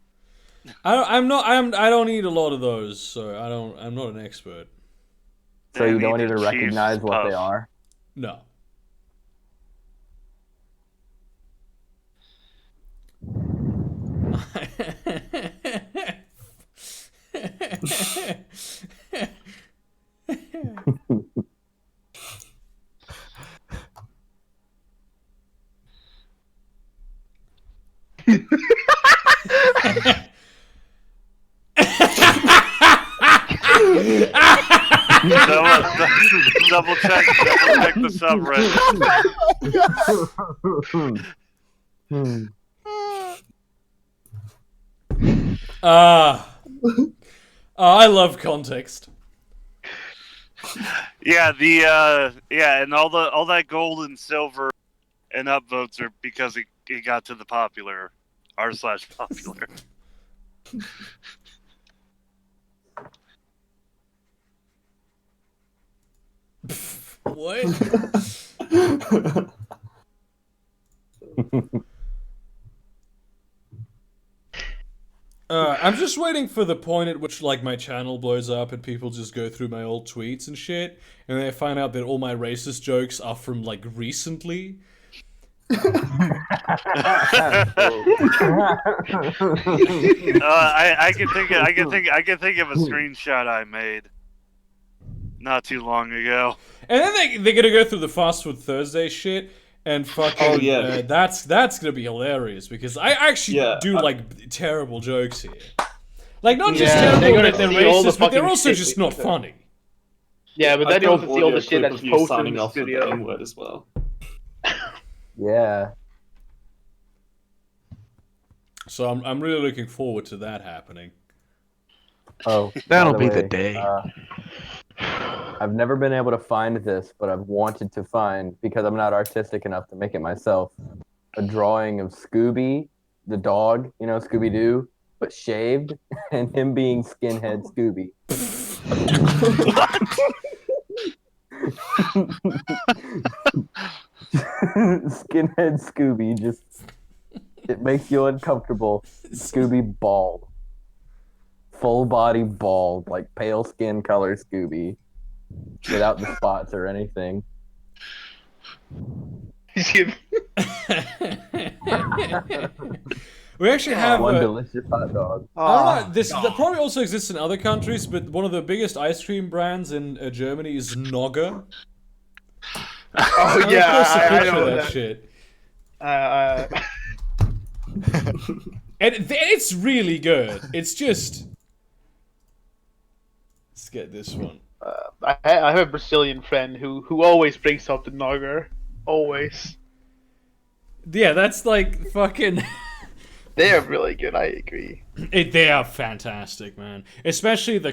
A: I don't eat a lot of those, so I'm not an expert.
H: So you
F: Danny
H: don't
F: the
H: even
F: Chief's
H: recognize what they
F: puff.
H: are?
A: No.
F: double check the subreddit.
A: I love context.
F: Yeah, and all that gold and silver and upvotes are because it got to the popular r/popular.
A: What? I'm just waiting for the point at which like my channel blows up and people just go through my old tweets and shit, and they find out that all my racist jokes are from like recently.
F: I can think of a screenshot I made not too long ago.
A: And then they're gonna go through the Fast Food Thursday shit and fucking that's gonna be hilarious because I actually do like terrible jokes here. Like not just terrible that they're racist, but they're also just not funny.
G: Yeah, but then you also see all the shit that's posted in the
B: off with the
G: studio.
B: N-word as well.
H: Yeah.
A: So I'm really looking forward to that happening.
H: Oh,
E: That'll
H: by
E: be the
H: way,
E: day.
H: I've never been able to find this, but I've wanted to find, because I'm not artistic enough to make it myself, a drawing of Scooby, the dog, you know, Scooby-Doo, but shaved, and him being skinhead Scooby. Skinhead Scooby, just, it makes you uncomfortable. Scooby bald. Full body bald, like pale skin color Scooby. Without the spots or anything.
A: We actually have
H: one delicious hot dog.
A: I don't know. That probably also exists in other countries, but one of the biggest ice cream brands in Germany is Nogger.
G: Oh yeah, I know
A: that shit. And it's really good. It's just. Let's get this one.
G: I have a Brazilian friend who always brings up the Nogger. Always.
A: Yeah, that's like fucking.
G: They are really good. I agree.
A: They are fantastic, man. Especially the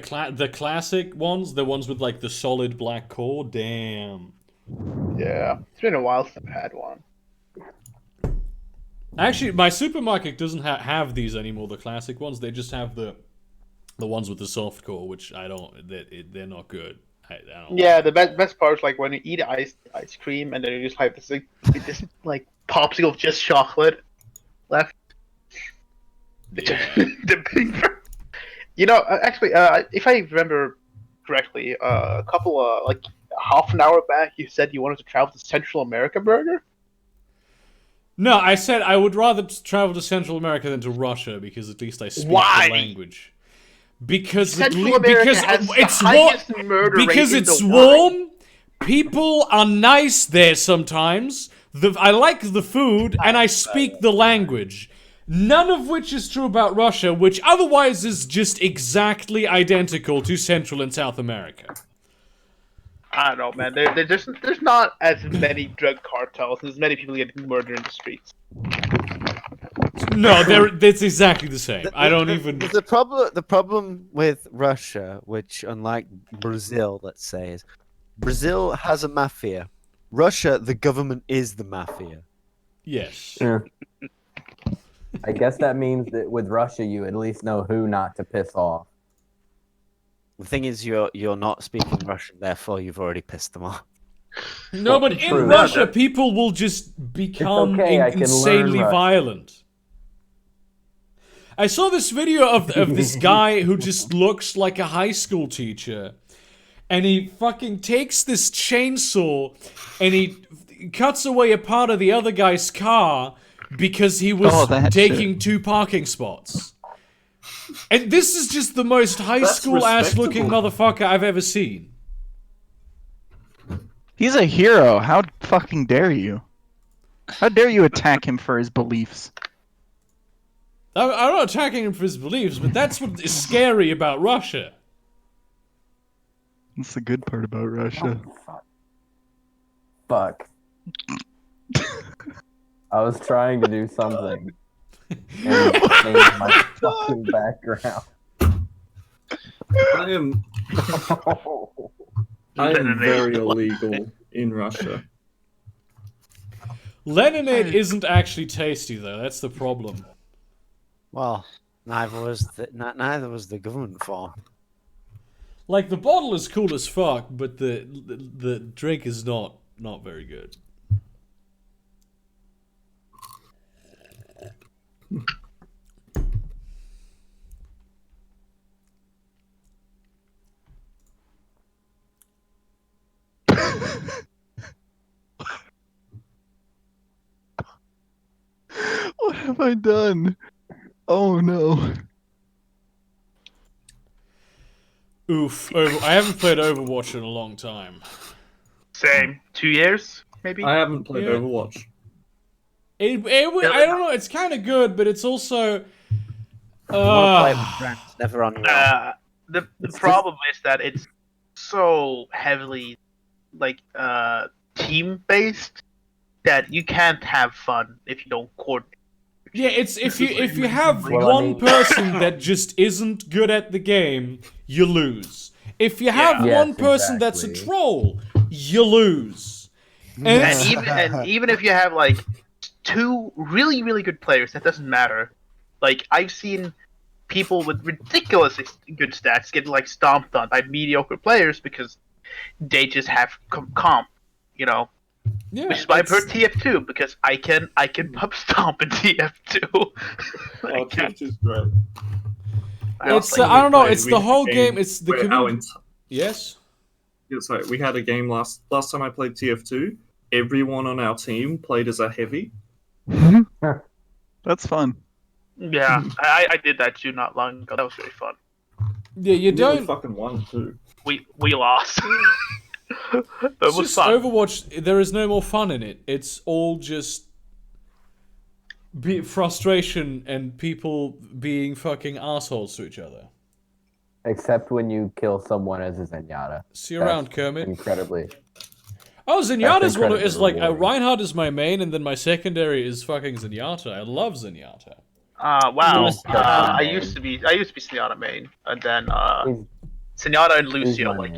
A: classic ones, the ones with like the solid black core. Damn.
G: Yeah, it's been a while since I've had one.
A: Actually, my supermarket doesn't have these anymore. The classic ones. They just have the ones with the soft core, which I don't. They're not good. I don't
G: Yeah, the best part is like when you eat ice cream and then you just have this like popsicle of just chocolate left. You know, actually, if I remember correctly, a couple like half an hour back, you said you wanted to travel to Central America, Burger.
A: No, I said I would rather travel to Central America than to Russia because at least I speak the language. Because it's warm. People are nice there sometimes. I like the food and I speak the language. None of which is true about Russia, which otherwise is just exactly identical to Central and South America.
G: I don't know, man. There's not as many drug cartels and as many people getting murdered in the streets.
A: No, it's exactly the same. I don't even.
C: The problem with Russia, which unlike Brazil, let's say, is Brazil has a mafia. Russia, the government is the mafia.
A: Yes.
H: Yeah. I guess that means that with Russia, you at least know who not to piss off.
C: The thing is, you're not speaking Russian, therefore you've already pissed them off.
A: No, but in Russia, people will just become insanely violent. I saw this video of this guy who just looks like a high school teacher. And he fucking takes this chainsaw and he cuts away a part of the other guy's car because he was taking 2 parking spots. And this is just the most high school ass looking motherfucker I've ever seen.
E: He's a hero. How fucking dare you? How dare you attack him for his beliefs?
A: I'm not attacking him for his beliefs, but that's what is scary about Russia.
E: That's the good part about Russia.
H: Oh, fuck. I was trying to do something. And change my fucking background.
B: I am very illegal in Russia.
A: Leninade isn't actually tasty though. That's the problem.
C: Well, neither was the government form.
A: Like the bottle is cool as fuck, but the drink is not very good.
E: What have I done? Oh no.
A: Oof. I haven't played Overwatch in a long time.
G: Same. 2 years, maybe?
B: I haven't played Overwatch.
A: I don't know, it's kind of good, but it's also...
C: never on
G: the problem is that it's so heavily like team-based that you can't have fun if you don't coordinate.
A: Yeah, it's if you have one person that just isn't good at the game, you lose. If you have one person that's a troll, you lose.
G: And even if you have like 2 really, really good players, that doesn't matter. Like, I've seen people with ridiculously good stats get like stomped on by mediocre players because they just have comp, you know.
A: Yeah,
G: which is why I prefer TF2, because I can pub stomp in TF2.
B: TF2 is great.
A: It's I don't know. It's the whole game. It's the community. Yes.
B: Yeah, sorry, we had a game last time I played TF2. Everyone on our team played as a heavy.
E: That's fun.
G: Yeah, I did that too not long ago. That was very fun.
A: Yeah, you don't
B: fucking won too.
G: We lost. But it was fun.
A: Overwatch, there is no more fun in it. It's all just frustration and people being fucking assholes to each other.
H: Except when you kill someone as a Zenyatta.
A: See you around, Kermit.
H: Incredibly.
A: Oh, Zenyatta's one is like Reinhardt is my main, and then my secondary is fucking Zenyatta. I love Zenyatta.
G: Wow. I used to be Zenyatta main, and then Zenyatta and Lucio like.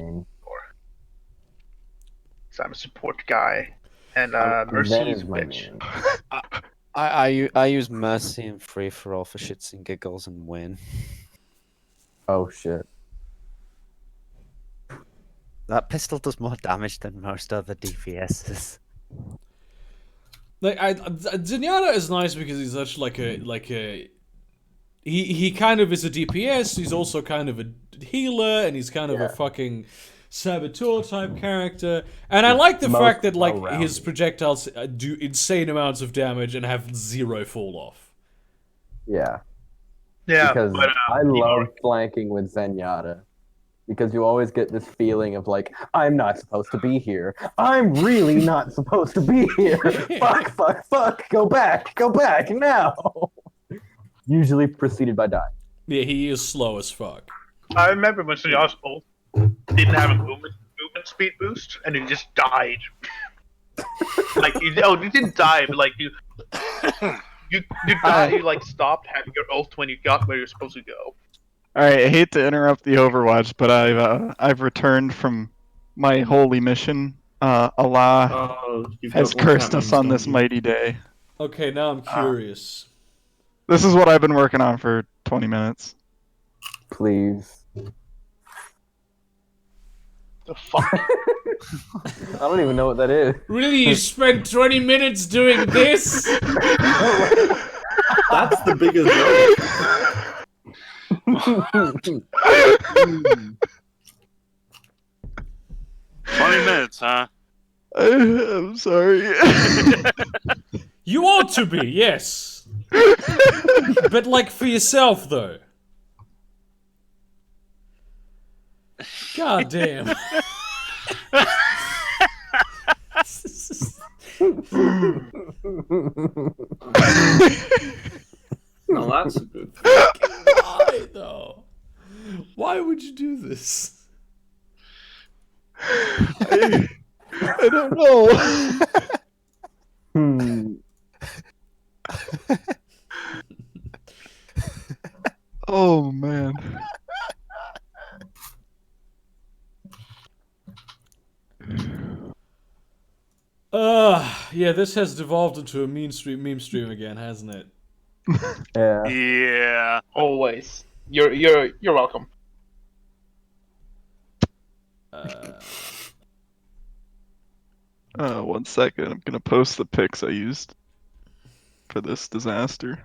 G: So I'm a support guy, and Mercy is a bitch.
C: I use Mercy and Free for All for shits and giggles and win.
H: Oh shit!
C: That pistol does more damage than most other DPSs.
A: Like Zenyatta is nice because he's such like a he kind of is a DPS. He's also kind of a healer, and he's kind of a fucking saboteur type character, and I like the fact that like his projectiles do insane amounts of damage and have 0 fall off.
H: Yeah,
G: because
H: I love flanking with Zenyatta because you always get this feeling of like, I'm not supposed to be here. I'm really not supposed to be here. Fuck, go back now. Usually preceded by dying.
A: Yeah, he is slow as fuck.
G: I remember when Zenyatta's ult didn't have a movement speed boost, and he just died. Like, you didn't die, but like you died, you like stopped having your ult when you got where you're supposed to go.
E: Alright, I hate to interrupt the Overwatch, but I've returned from my holy mission. Allah has cursed us on this mighty day.
A: Okay, now I'm curious.
E: This is what I've been working on for 20 minutes.
H: Please.
G: The fuck?
H: I don't even know what that is.
A: Really, you spent 20 minutes doing this?
B: That's the biggest joke.
F: 20 minutes, huh?
E: I'm sorry.
A: You ought to be, yes. But like for yourself, though. God damn.
B: No, that's a good.
A: Why though? Why would you do this?
E: I don't know. Oh man.
A: Yeah, this has devolved into a meme stream again, hasn't it?
H: Yeah.
F: Yeah.
G: Always. You're welcome.
E: 1 second. I'm gonna post the pics I used for this disaster.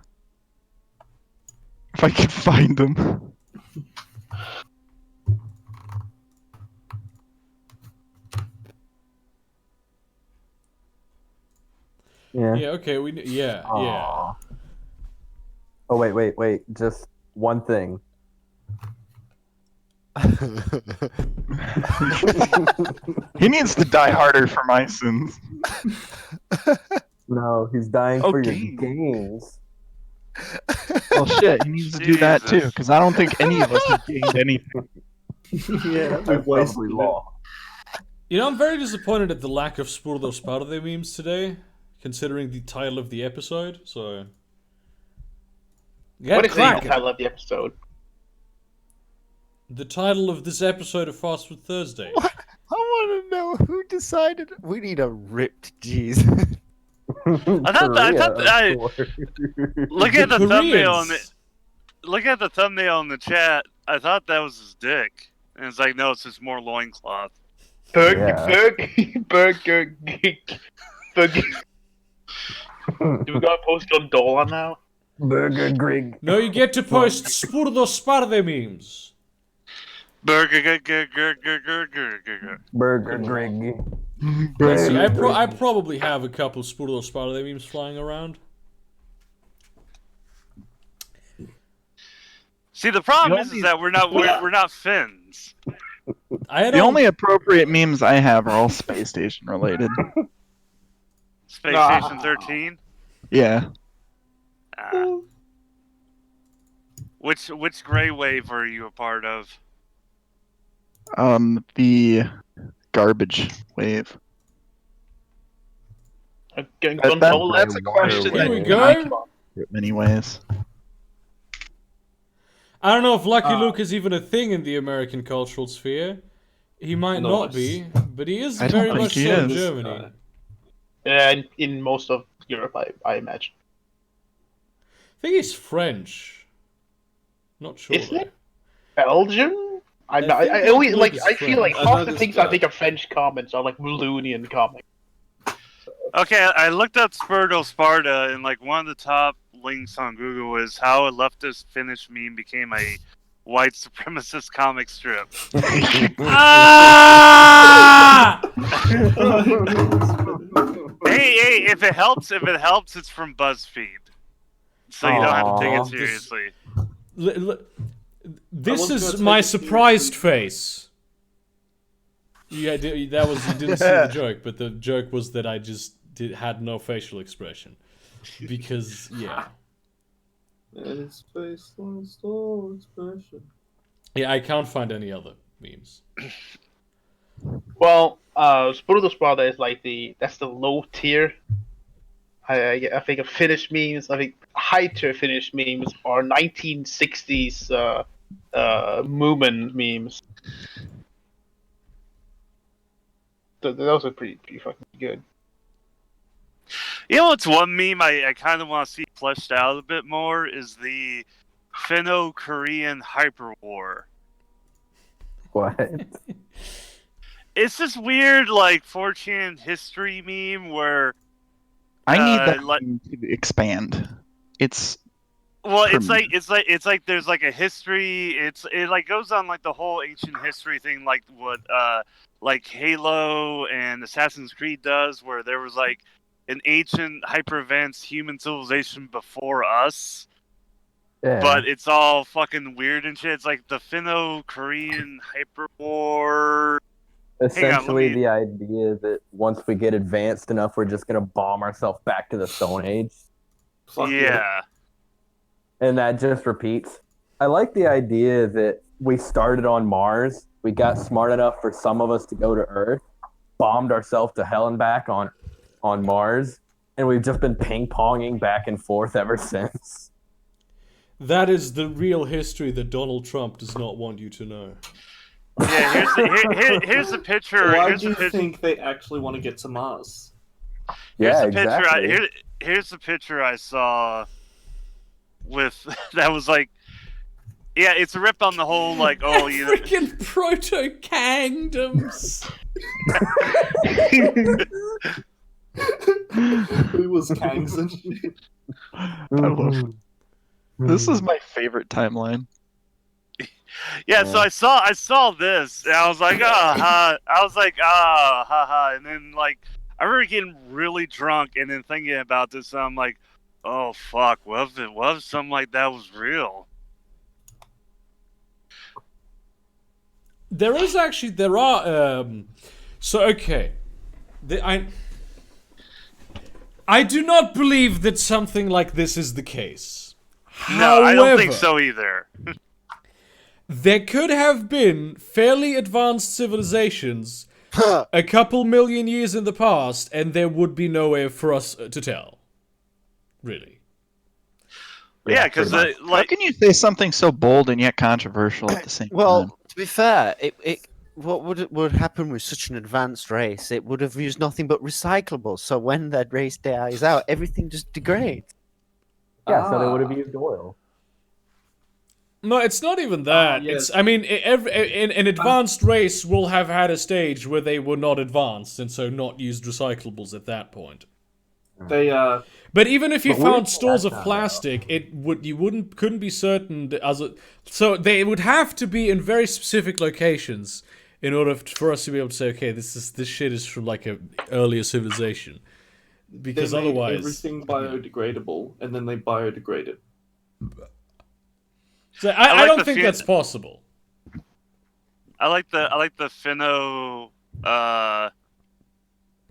E: If I can find them.
H: Yeah.
A: Yeah, okay, yeah.
H: Oh, wait. Just one thing.
E: He needs to die harder for my sins.
H: No, he's dying
E: Oh,
H: for your
E: games.
H: gains.
E: Well, shit, he needs to do that too, because I don't think any of us have gained anything.
B: Yeah,
H: That's
B: we've wasted
H: probably
B: it.
H: law.
A: You know, I'm very disappointed at the lack of Spurdo Sparde memes today, considering the title of the episode, so...
G: What is the
A: crack.
G: title of the episode?
A: The title of this episode of Fast Food Thursday.
I: What? I want to know who decided. We need a ripped G's.
F: I thought look at the thumbnail on the look at the thumbnail in the chat. I thought that was his dick, and it's like, no, it's just more loincloth.
G: Burgergrig. Do we gotta post on Dola now?
H: Burgergrig.
A: No, you get to post Spurdo Sparde memes.
F: Burgergrig.
H: Burgergrig.
A: Let's see, I probably have a couple Spurdo Sparde memes flying around.
F: See, the problem is that we're not Finns.
E: The only appropriate memes I have are all Space Station related.
F: Space Station 13.
E: Yeah.
F: Which gray wave are you a part of?
E: The garbage wave. That's a question.
A: Here we go.
E: In many ways.
A: I don't know if Lucky Luke is even a thing in the American cultural sphere. He might not be, but he is very much so in Germany.
G: And in most of Europe, I imagine.
A: I think he's French. Not sure.
G: Isn't it? Belgium? I always I feel like half the things I think are French comments are like Walloonian comments.
F: Okay, I looked up Spurdo Sparta, and like one of the top links on Google is how a leftist Finnish meme became a white supremacist comic strip.
A: Ah!
F: hey, if it helps, it's from BuzzFeed, so you don't have to take it seriously.
A: This is my surprised face. Yeah, that was, you didn't see the joke, but the joke was that I just had no facial expression. Because, yeah.
B: And his face lost all expression.
A: Yeah, I can't find any other memes.
G: Well, Spurdo Sparta is like that's the low tier. I think of Finnish memes. I think high tier Finnish memes are 1960s Moomin memes. Those are pretty fucking good.
F: You know what's one meme I kind of want to see fleshed out a bit more is the Finno-Korean hyper war.
H: What?
F: It's this weird like 4chan history meme where
E: I need that
F: like
E: meme to expand. It's
F: it's like there's like a history. It like goes on like the whole ancient history thing, like what like Halo and Assassin's Creed does, where there was like an ancient hyper advanced human civilization before us.
H: Yeah.
F: But it's all fucking weird and shit. It's like the Finno-Korean hyper war.
H: Essentially, the idea that once we get advanced enough, we're just gonna bomb ourselves back to the Stone Age.
F: Yeah.
H: And that just repeats. I like the idea that we started on Mars, we got smart enough for some of us to go to Earth, bombed ourselves to hell and back on Mars, and we've just been ping-ponging back and forth ever since.
A: That is the real history that Donald Trump does not want you to know.
F: Yeah, here's the picture.
B: Why do you think they actually want to get to Mars?
H: Yeah,
F: exactly. Here's the picture I saw with that was like, yeah, it's a rip on the whole like, oh, you know,
A: freaking proto-kingdoms.
B: Who was Kangs and shit?
E: I love it. This is my favorite timeline.
F: Yeah, so I saw this, and I was like, ha, and then like I remember getting really drunk, and then thinking about this, and I'm like, oh fuck, what if something like that was real?
A: There are so okay, I do not believe that something like this is the case.
F: No, I don't think so either.
A: There could have been fairly advanced civilizations a couple million years in the past, and there would be no way for us to tell. Really.
F: Yeah, because like,
E: how can you say something so bold and yet controversial at the same time?
C: Well, to be fair, what would happen with such an advanced race? It would have used nothing but recyclables. So when that race dies out, everything just degrades.
H: Yeah, so they would have used oil.
A: No, it's not even that.
B: Yes.
A: It's, I mean, an advanced race will have had a stage where they were not advanced, and so not used recyclables at that point.
B: They
A: But even if you
H: But
A: found
H: we-
A: stores of
H: that's not
A: plastic, couldn't be certain that so they would have to be in very specific locations in order for us to be able to say, okay, this shit is from like a earlier civilization, because
B: they made
A: otherwise
B: everything biodegradable, and then they biodegrade it.
A: So
F: I
A: I
F: like
A: don't
F: the
A: think that's possible.
F: I like the Finno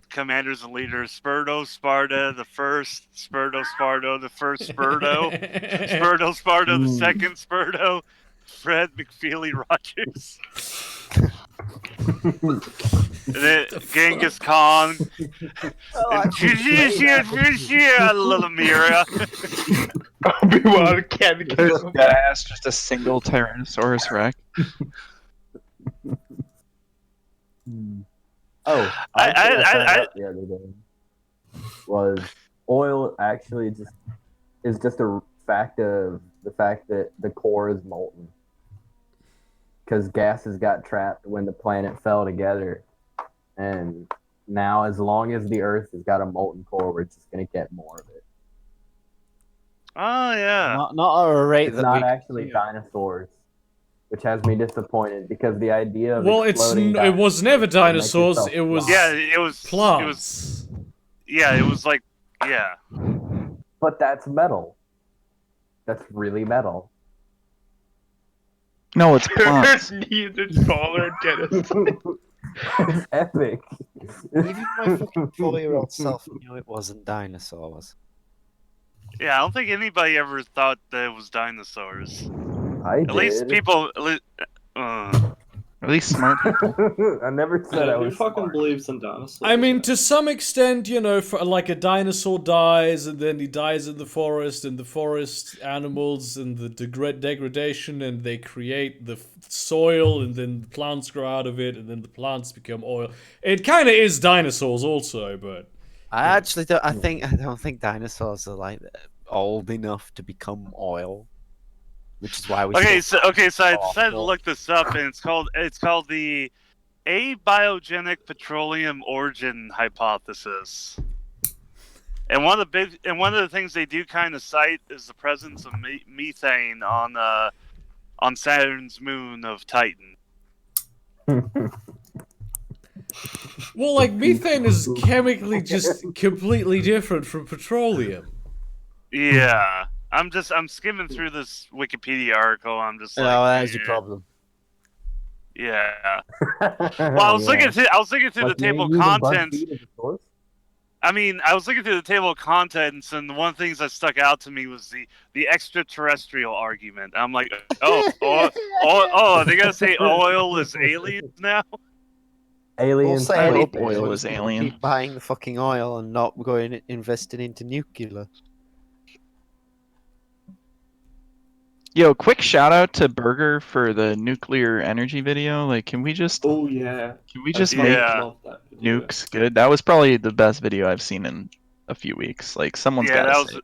F: commanders and leaders: Spurdo, Sparta, the first; Spurdo, Sparto, the first; Spurdo, Spurdo, Sparto, the second; Spurdo, Fred McFeely Rogers. And then Genghis Khan. Lamira.
G: Obi-Wan can't
E: There's that ass just a single Tyrannosaurus Rex.
H: Oh, I found out the other day was oil actually is just a fact of the fact that the core is molten because gases got trapped when the planet fell together, and now as long as the Earth has got a molten core, we're just gonna get more of it.
F: Oh yeah.
C: Not at a rate
H: It's
C: that
H: not
C: we
H: actually dinosaurs, which has me disappointed because the idea of
A: Well,
H: exploding
A: it was never
H: dinosaurs
A: dinosaurs.
H: to make
A: It was
F: Yeah, it was
A: plants.
F: It was yeah, it was like yeah.
H: But that's metal. That's really metal.
E: No, it's plants.
G: There's neither smaller genocide.
H: It's epic.
C: Even my fucking 4-year-old self knew it wasn't dinosaurs.
F: Yeah, I don't think anybody ever thought that it was dinosaurs.
H: I
F: At least people
E: At least smart people.
H: I never said I
B: Who
H: was
B: fucking
H: smart.
B: believes in dinosaurs?
A: I mean, to some extent, you know, for, like a dinosaur dies, and then he dies in the forest, and the forest animals and the degradation, and they create the soil, and then the plants grow out of it, and then the plants become oil. It kind of is dinosaurs also, but
C: I don't think dinosaurs are like old enough to become oil, which is why we.
F: So I decided to look this up, and it's called the abiogenic petroleum origin hypothesis. And one of the things they do kind of cite is the presence of methane on Saturn's moon of Titan.
A: Well, like, methane is chemically just completely different from petroleum.
F: Yeah. I'm skimming through this Wikipedia article. I'm just like,
C: oh, that's your problem.
F: Yeah. Well, I was looking through the table of contents. I mean, I was looking through the table of contents, and one of the things that stuck out to me was the extraterrestrial argument. I'm like, they're gonna say oil is aliens now?
H: Aliens.
E: I hope oil is alien.
C: Keep buying the fucking oil and not going investing into nuclear.
E: Yo, quick shout out to Burger for the nuclear energy video. Like, can we just?
B: Oh yeah.
E: Can we just make nukes good? That was probably the best video I've seen in a few weeks. Like, someone's got to say.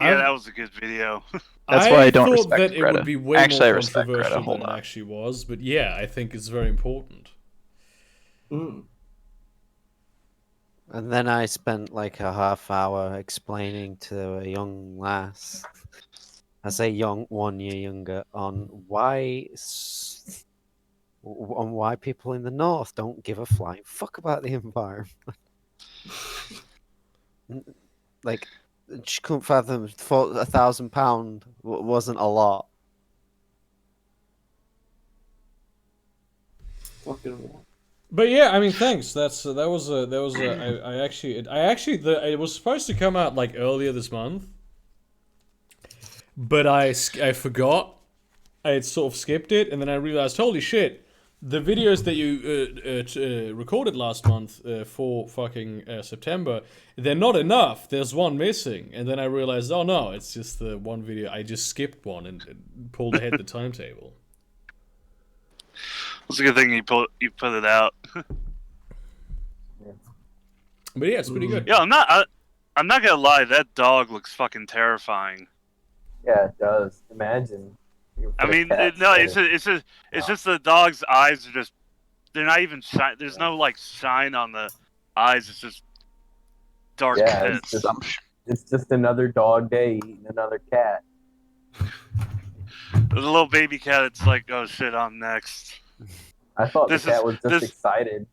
F: That was a good video.
E: That's why I don't respect
A: that
E: Greta.
A: It would be way
E: Actually, I
A: more
E: respect Greta.
A: controversial
E: Hold
A: than
E: on.
A: it actually was, but yeah, I think it's very important.
B: Mm.
C: And then I spent like a half hour explaining to a young lass, I say young, 1 year younger, on why people in the north don't give a flying fuck about the environment. Like, she couldn't fathom £1,000 wasn't a lot.
B: Fucking.
A: But yeah, I mean, thanks. It was supposed to come out like earlier this month, but I forgot. I had sort of skipped it, and then I realized, holy shit, the videos that you recorded last month for fucking September, they're not enough. There's one missing, and then I realized, oh no, it's just the one video. I just skipped one and pulled ahead the timetable.
F: It's a good thing you put it out.
A: But yeah, it's pretty good.
F: Yeah, I'm not gonna lie. That dog looks fucking terrifying.
H: Yeah, it does. Imagine.
F: I mean, it's just the dog's eyes are they're not even shine. There's no like shine on the eyes. It's just dark pits.
H: It's just another dog day eating another cat.
F: The little baby cat. It's like, oh shit, I'm next.
H: I thought the cat was just excited.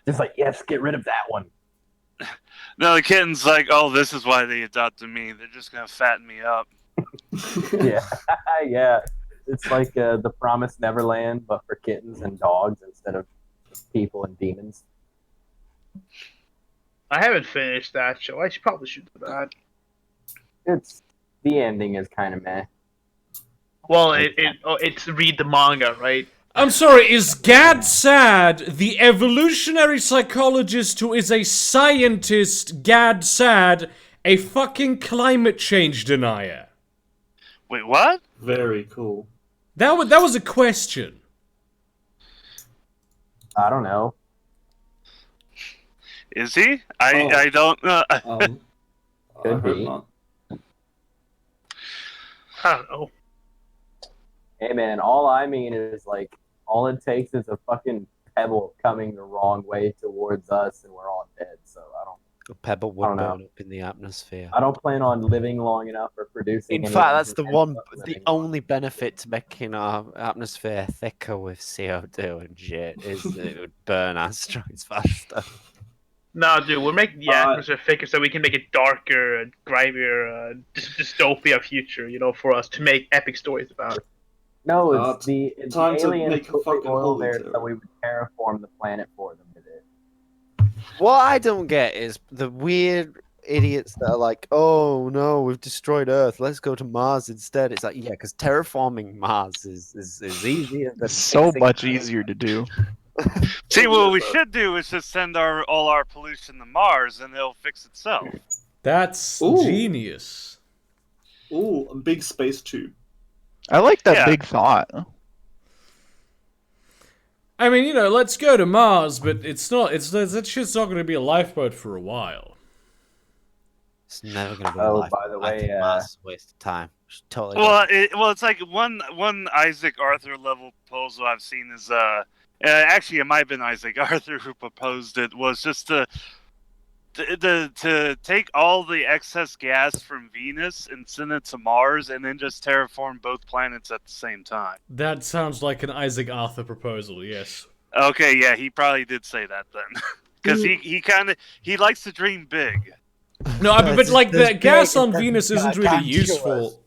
H: Just like, yes, get rid of that one.
F: No, the kitten's like, oh, this is why they adopted me. They're just gonna fatten me up.
H: Yeah, yeah. It's like the Promised Neverland, but for kittens and dogs instead of people and demons.
G: I haven't finished that show. I probably should do that.
H: The ending is kind of meh.
G: Well, it's read the manga, right?
A: I'm sorry, is Gad Sad the evolutionary psychologist who is a scientist, Gad Sad, a fucking climate change denier?
F: Wait, what?
B: Very cool.
A: That was a question.
H: I don't know.
F: Is he? I don't know.
H: Could be.
B: Not.
G: I don't know.
H: Hey man, all I mean is like, all it takes is a fucking pebble coming the wrong way towards us, and we're all dead. So I don't.
C: A pebble would burn up in the atmosphere.
H: I don't plan on living long enough or producing.
C: In fact, that's the only benefit to making our atmosphere thicker with CO2 and shit is that it would burn asteroids faster.
G: No, dude, we're making the atmosphere thicker so we can make it darker and grimier, dystopia future, for us to make epic stories about.
H: No, it's the aliens put
B: fucking
H: oil there so we would terraform the planet for them with it.
C: What I don't get is the weird idiots that are like, oh no, we've destroyed Earth, let's go to Mars instead. It's like, yeah, because terraforming Mars is easier than
E: so much easier to do.
F: See, what we should do is just send all our pollution to Mars and it'll fix itself.
A: That's genius.
B: Ooh, a big space tube.
E: I like that big thought.
A: I mean, you know, let's go to Mars, but it's not. That shit's not going to be a lifeboat for a while.
C: It's never going to be
H: Oh,
C: alive.
H: by the
C: I
H: way,
C: think Mars is a waste of time. Totally.
F: Well, it's like one Isaac Arthur level proposal I've seen is actually it might have been Isaac Arthur who proposed it, was just to take all the excess gas from Venus and send it to Mars, and then just terraform both planets at the same time.
A: That sounds like an Isaac Arthur proposal. Yes.
F: Okay, yeah, he probably did say that then, because he likes to dream big.
A: No, but like the gas on Venus isn't really useful.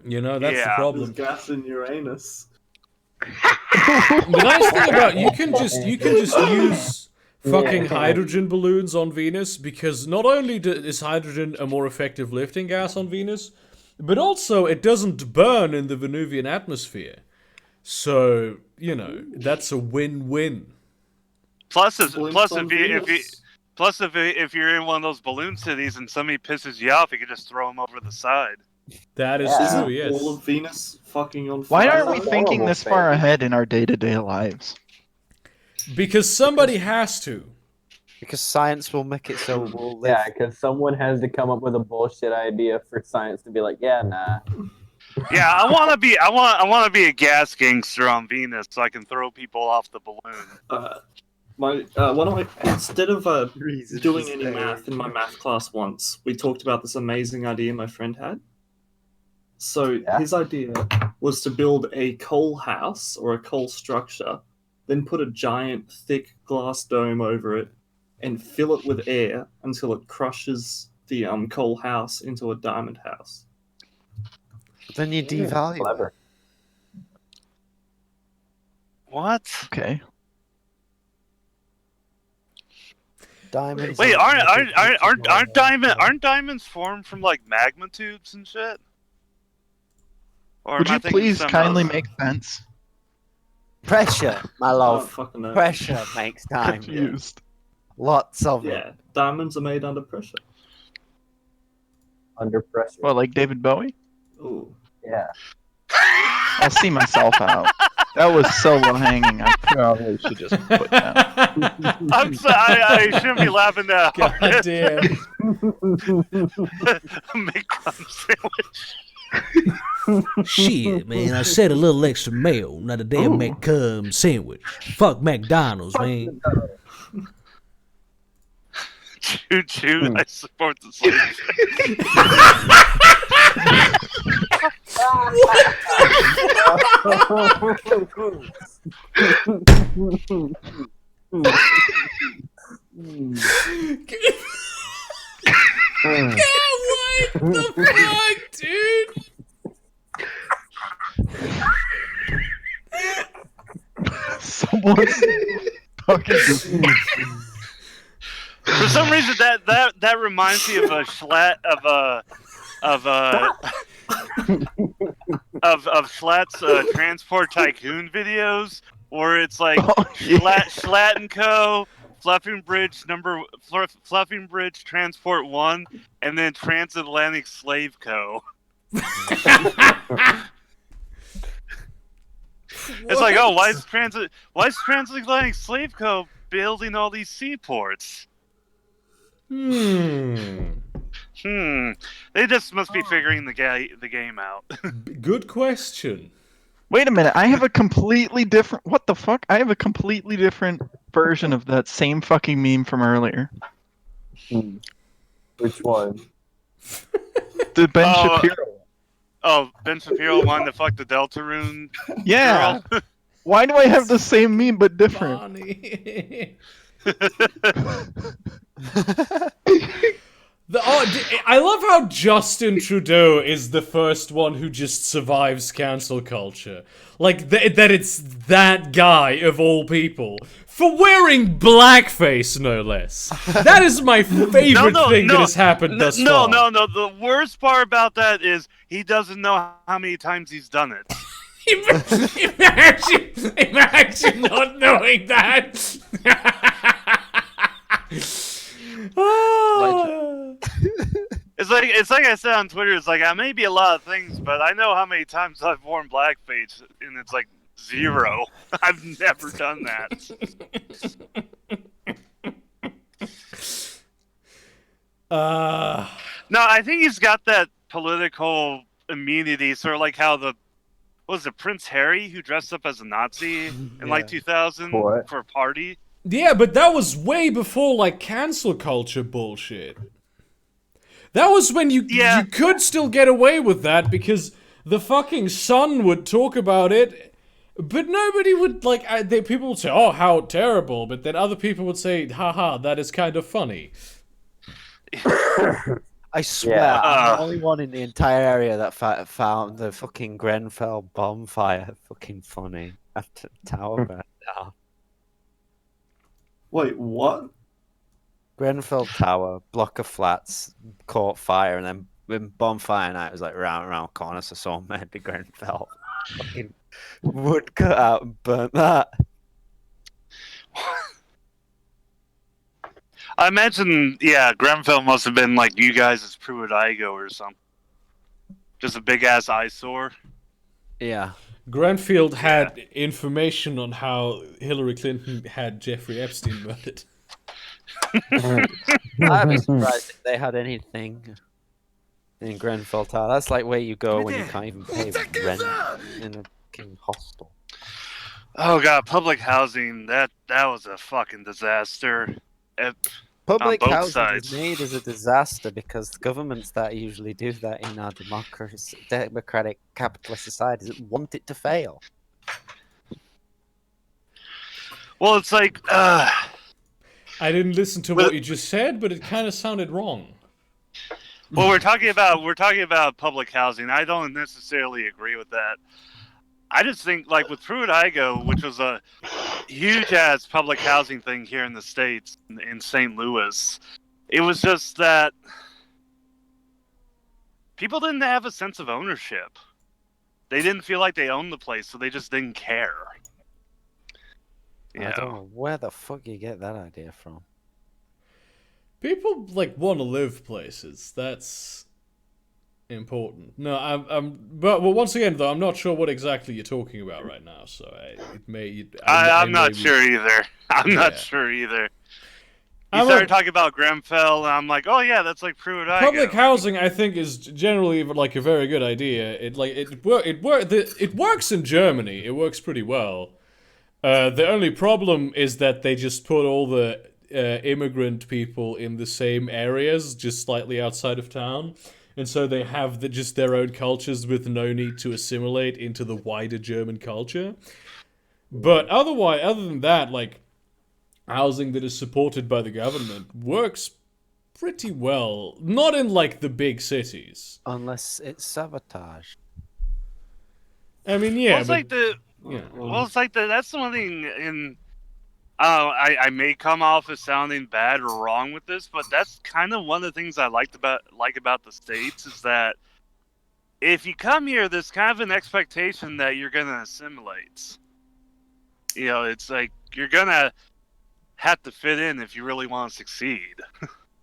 A: You know, that's the problem.
B: There's gas in Uranus.
A: The nice thing about you can just use fucking hydrogen balloons on Venus, because not only is hydrogen a more effective lifting gas on Venus, but also it doesn't burn in the Venusian atmosphere. So, you know, that's a win-win.
F: Plus if you're in one of those balloon cities and somebody pisses you off, you can just throw them over the side.
A: That is true, yes.
B: All of Venus fucking on
E: Why
B: fire.
E: aren't we thinking this far ahead in our day-to-day lives?
A: Because somebody has to.
C: Because science will make it so we'll live.
H: Yeah, because someone has to come up with a bullshit idea for science to be like, yeah, nah.
F: Yeah, I want to be a gas gangster on Venus so I can throw people off the balloon.
B: Instead of doing any math in my math class once, we talked about this amazing idea my friend had. So his idea was to build a coal house or a coal structure, then put a giant thick glass dome over it and fill it with air until it crushes the coal house into a diamond house.
C: Then you devalue.
H: Clever.
F: What?
E: Okay.
C: Diamonds.
F: Wait, aren't diamonds formed from like magma tubes and shit? Or
E: Would you please kindly make sense?
C: Pressure, my love.
B: Fucking no.
C: Pressure makes time.
E: Confused.
C: Lots of it.
B: Yeah, diamonds are made under pressure.
H: Under pressure.
E: Well, like David Bowie?
B: Ooh.
H: Yeah.
E: I'll see myself out. That was so low hanging. I probably should just put down.
F: I'm sorry, I shouldn't be laughing that hard.
A: God damn.
F: Make club sandwich.
J: Shit, man, I said a little extra mayo, not a damn McCum sandwich. Fuck McDonald's, man.
F: Choo choo, I support the solution.
A: What the fuck, dude?
E: Someone's talking to me.
F: For some reason, that reminds me of a Schlatt's Transport Tycoon videos, where it's like Schlatt and Co. Fluffing Bridge Transport 1, and then Transatlantic Slave Co. It's like, oh, why is Transatlantic Slave Co. building all these seaports?
A: Hmm.
F: They just must be figuring the game out.
A: Good question.
E: Wait a minute, I have a completely different... What the fuck? I have a completely different version of that same fucking meme from earlier.
H: Which one?
E: The Ben Shapiro.
F: Oh, Ben Shapiro wanted to fuck the Deltarune
E: Yeah.
F: girl?
E: Why do I have the same meme but different?
A: I love how Justin Trudeau is the first one who just survives cancel culture. Like, that it's that guy, of all people, for wearing blackface, no less. That is my favorite thing that has happened thus far.
F: No. The worst part about that is he doesn't know how many times he's done it.
A: Imagine not knowing that.
F: It's like I said on Twitter. It's like I may be a lot of things, but I know how many times I've worn blackface, and it's like 0. I've never done that. No, I think he's got that political immunity, sort of like how was it Prince Harry who dressed up as a Nazi in like 2000 for a party?
A: Yeah, but that was way before like cancel culture bullshit. That was when you could still get away with that because the fucking Sun would talk about it, but nobody would people would say, "Oh, how terrible," but then other people would say, "Haha, that is kind of funny."
C: I swear, I'm the only one in the entire area that found the fucking Grenfell bonfire fucking funny after the tower burned down.
B: Wait, what?
C: Grenfell Tower, block of flats, caught fire, and then when bonfire night was like around corner, so someone made the Grenfell fucking wood cut out and burnt that.
F: I imagine, Grenfell must have been like you guys' Pruitt-Igoe or something. Just a big-ass eyesore.
C: Yeah.
A: Grenfell had information on how Hillary Clinton had Jeffrey Epstein murdered.
C: I'd be surprised if they had anything in Grenfell Tower. That's like where you go when you can't even pay rent in a fucking hostel.
F: Oh god, public housing, that was a fucking disaster.
C: Public
F: on both
C: housing
F: sides.
C: is made as a disaster because the governments that usually do that in our democratic capitalist societies want it to fail.
F: Well, it's like,
A: I didn't listen to what you just said, but it kind of sounded wrong.
F: Well, we're talking about public housing. I don't necessarily agree with that. I just think, like, with Pruitt-Igoe, which was a huge-ass public housing thing here in the States, in St. Louis, it was just that people didn't have a sense of ownership. They didn't feel like they owned the place, so they just didn't care.
C: I don't know where the fuck you get that idea from.
A: People, want to live places. That's important. No, but once again, though, I'm not sure what exactly you're talking about right now. So
F: I'm not sure either. I'm not sure either. You started talking about Grenfell, and I'm like, oh yeah, that's like Pruitt-Igoe.
A: Public housing, I think, is generally a very good idea. It works in Germany. It works pretty well. The only problem is that they just put all the immigrant people in the same areas, just slightly outside of town. And so they have just their own cultures with no need to assimilate into the wider German culture. But other than that, housing that is supported by the government works pretty well. Not in, the big cities.
C: Unless it's sabotage.
A: I mean, yeah.
F: That's the one thing in... I may come off as sounding bad or wrong with this, but that's kind of one of the things I like about the States is that if you come here, there's kind of an expectation that you're going to assimilate. You know, it's like you're going to have to fit in if you really want to succeed.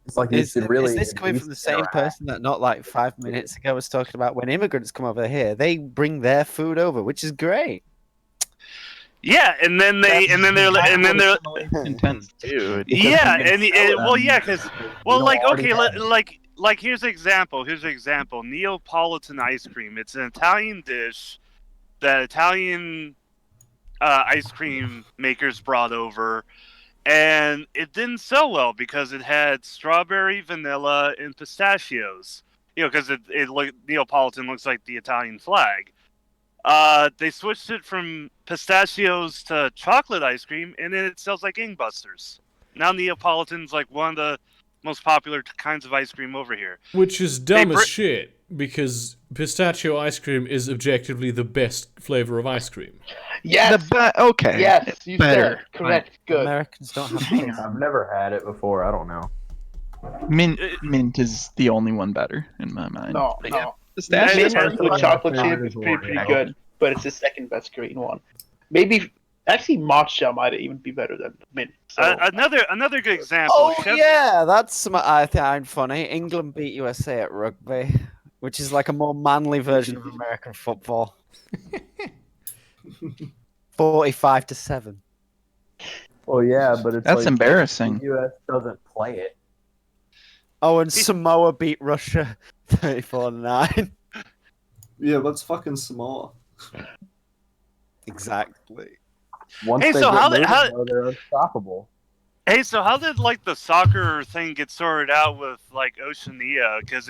H: It's like is
C: this coming from the same person that not 5 minutes ago was talking about when immigrants come over here, they bring their food over, which is great.
F: Yeah, and then they're
E: intense, dude.
F: Yeah, here's an example. Neapolitan ice cream. It's an Italian dish that Italian ice cream makers brought over, and it didn't sell well because it had strawberry, vanilla, and pistachios. You know, because Neapolitan looks like the Italian flag. They switched it from pistachios to chocolate ice cream, and then it sells like gangbusters. Now Neapolitan's one of the most popular kinds of ice cream over here.
A: Which is dumb as shit, because pistachio ice cream is objectively the best flavor of ice cream.
G: Yes!
E: Okay.
G: Yes, you
E: better.
G: said correct. Good.
C: Americans don't have
H: I've never had it before. I don't know.
E: Mint is the only one better in my mind.
G: No.
E: Pistachio
G: with chocolate chip is pretty good, but it's the second best green one. Maybe actually matcha might even be better than mint. So.
F: Another good example.
C: Oh yeah, that's I find funny. England beat USA at rugby, which is a more manly version of American football. 45-7.
H: Well, yeah, but it's
E: That's
H: like
E: embarrassing.
H: The U.S. doesn't play it.
C: Oh, and Samoa beat Russia 34-9.
B: Yeah, that's fucking Samoa.
C: Exactly.
H: Once
F: Hey,
H: they
F: so
H: get
F: how
H: moving,
F: how
H: though, they're unstoppable.
F: hey, so how did like the soccer thing get sorted out with like Oceania? Because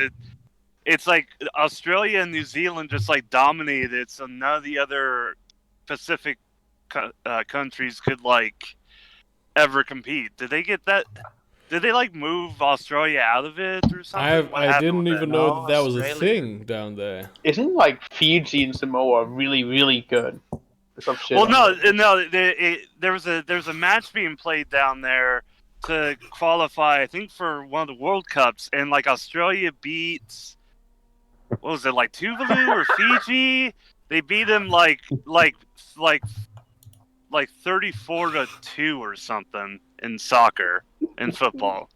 F: it's like Australia and New Zealand just like dominated it, so none of the other Pacific countries could like ever compete. Did they get that? Did they like move Australia out of it or something?
A: I didn't even know
C: No,
A: that was a
C: Australia.
A: thing down there.
G: Isn't like Fiji and Samoa really, really good? Some shit
F: Well,
G: on
F: no,
G: it.
F: no. There was a match being played down there to qualify, I think, for one of the World Cups, and like Australia beat, what was it, like Tuvalu or Fiji? They beat them like 34-2 or something in soccer, in football.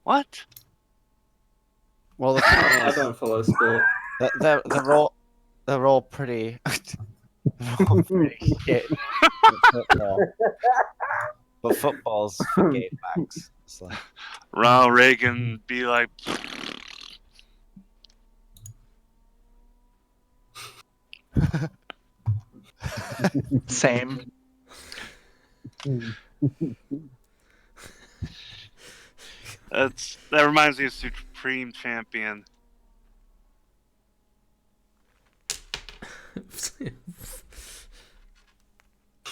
F: What?
C: Well, the
B: I
C: thing is,
B: don't follow sport.
C: they're all pretty. They're all pretty shit. But football's for gay backs. So.
F: Ronald Reagan be like,
E: Same.
F: that reminds me of Supreme Champion.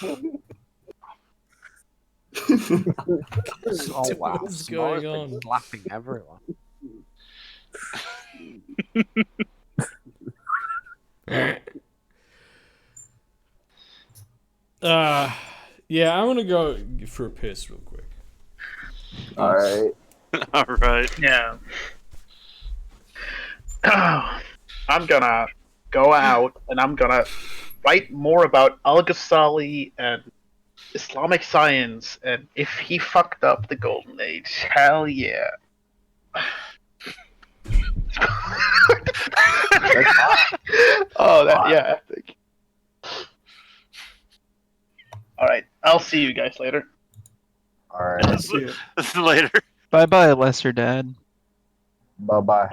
C: Oh wow!
A: What's
C: Samoa's
A: going
C: been
A: on?
C: slapping everyone.
A: Yeah, I'm gonna go for a piss real quick.
H: All right.
F: All right.
G: Yeah. I'm gonna go out and I'm gonna write more about Al-Ghazali and Islamic science and if he fucked up the Golden Age. Hell yeah. Oh, that yeah, epic. All right, I'll see you guys later.
H: All right.
F: Later.
E: Bye bye, Lesser Dad.
H: Bye bye.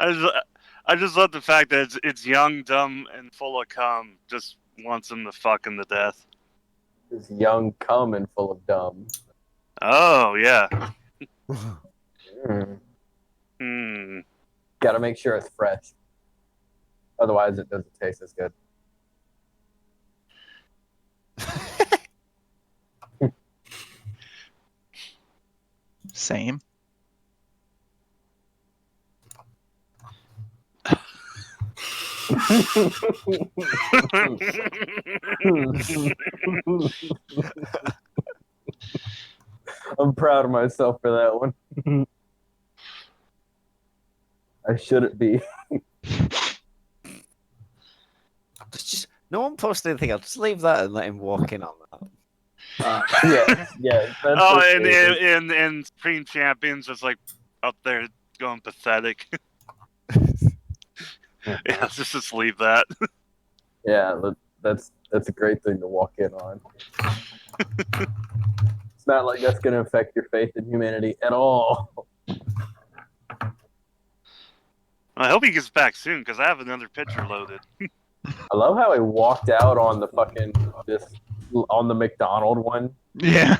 F: I just love the fact that it's young, dumb, and full of cum. Just wants him to fuck him to death.
H: It's young, cum, and full of dumb.
F: Oh yeah.
H: Gotta make sure it's fresh. Otherwise, it doesn't taste as good.
E: Same.
H: I'm proud of myself for that one. I shouldn't be.
C: No one posted anything. I'll just leave that and let him walk in on that.
H: Yeah.
F: Oh, and Supreme Champions just like up there going pathetic. Yeah, just leave that.
H: Yeah, that's a great thing to walk in on. It's not like that's going to affect your faith in humanity at all.
F: I hope he gets back soon because I have another picture loaded.
H: I love how he walked out on the on the McDonald one.
E: Yeah.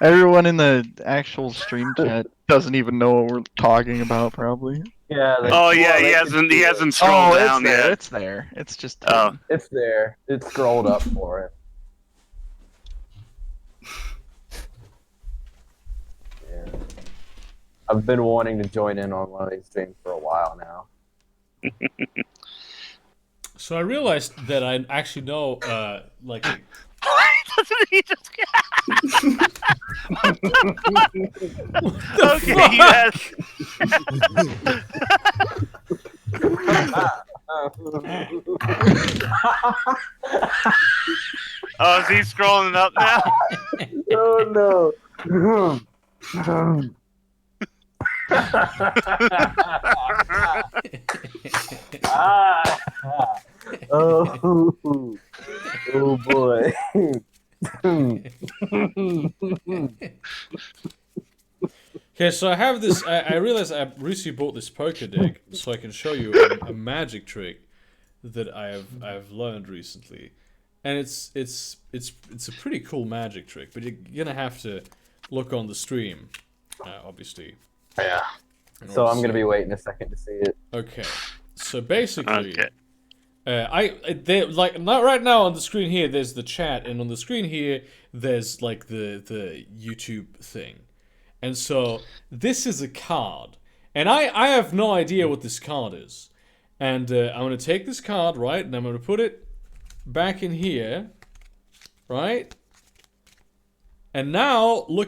E: Everyone in the actual stream chat doesn't even know what we're talking about, probably.
H: Yeah.
F: He hasn't scrolled down yet.
E: It's there. It's just.
H: It's there. It's scrolled up for it. Yeah. I've been wanting to join in on one of these streams for a while now.
A: So I realized that I actually know, like.
F: Doesn't he just? Okay, yes. Oh, is he scrolling up now?
H: Oh no. Oh. Oh boy.
A: Okay, so I have this. I realized I recently bought this poker deck, so I can show you a magic trick that I've learned recently, and it's a pretty cool magic trick. But you're gonna have to look on the stream, obviously.
C: Yeah.
H: So I'm gonna be waiting a second to see it.
A: Okay, so basically, like not right now on the screen here. There's the chat, and on the screen here, there's like the YouTube thing. And so this is a card, and I have no idea what this card is. And I'm gonna take this card, right, and I'm gonna put it back in here, right? And now look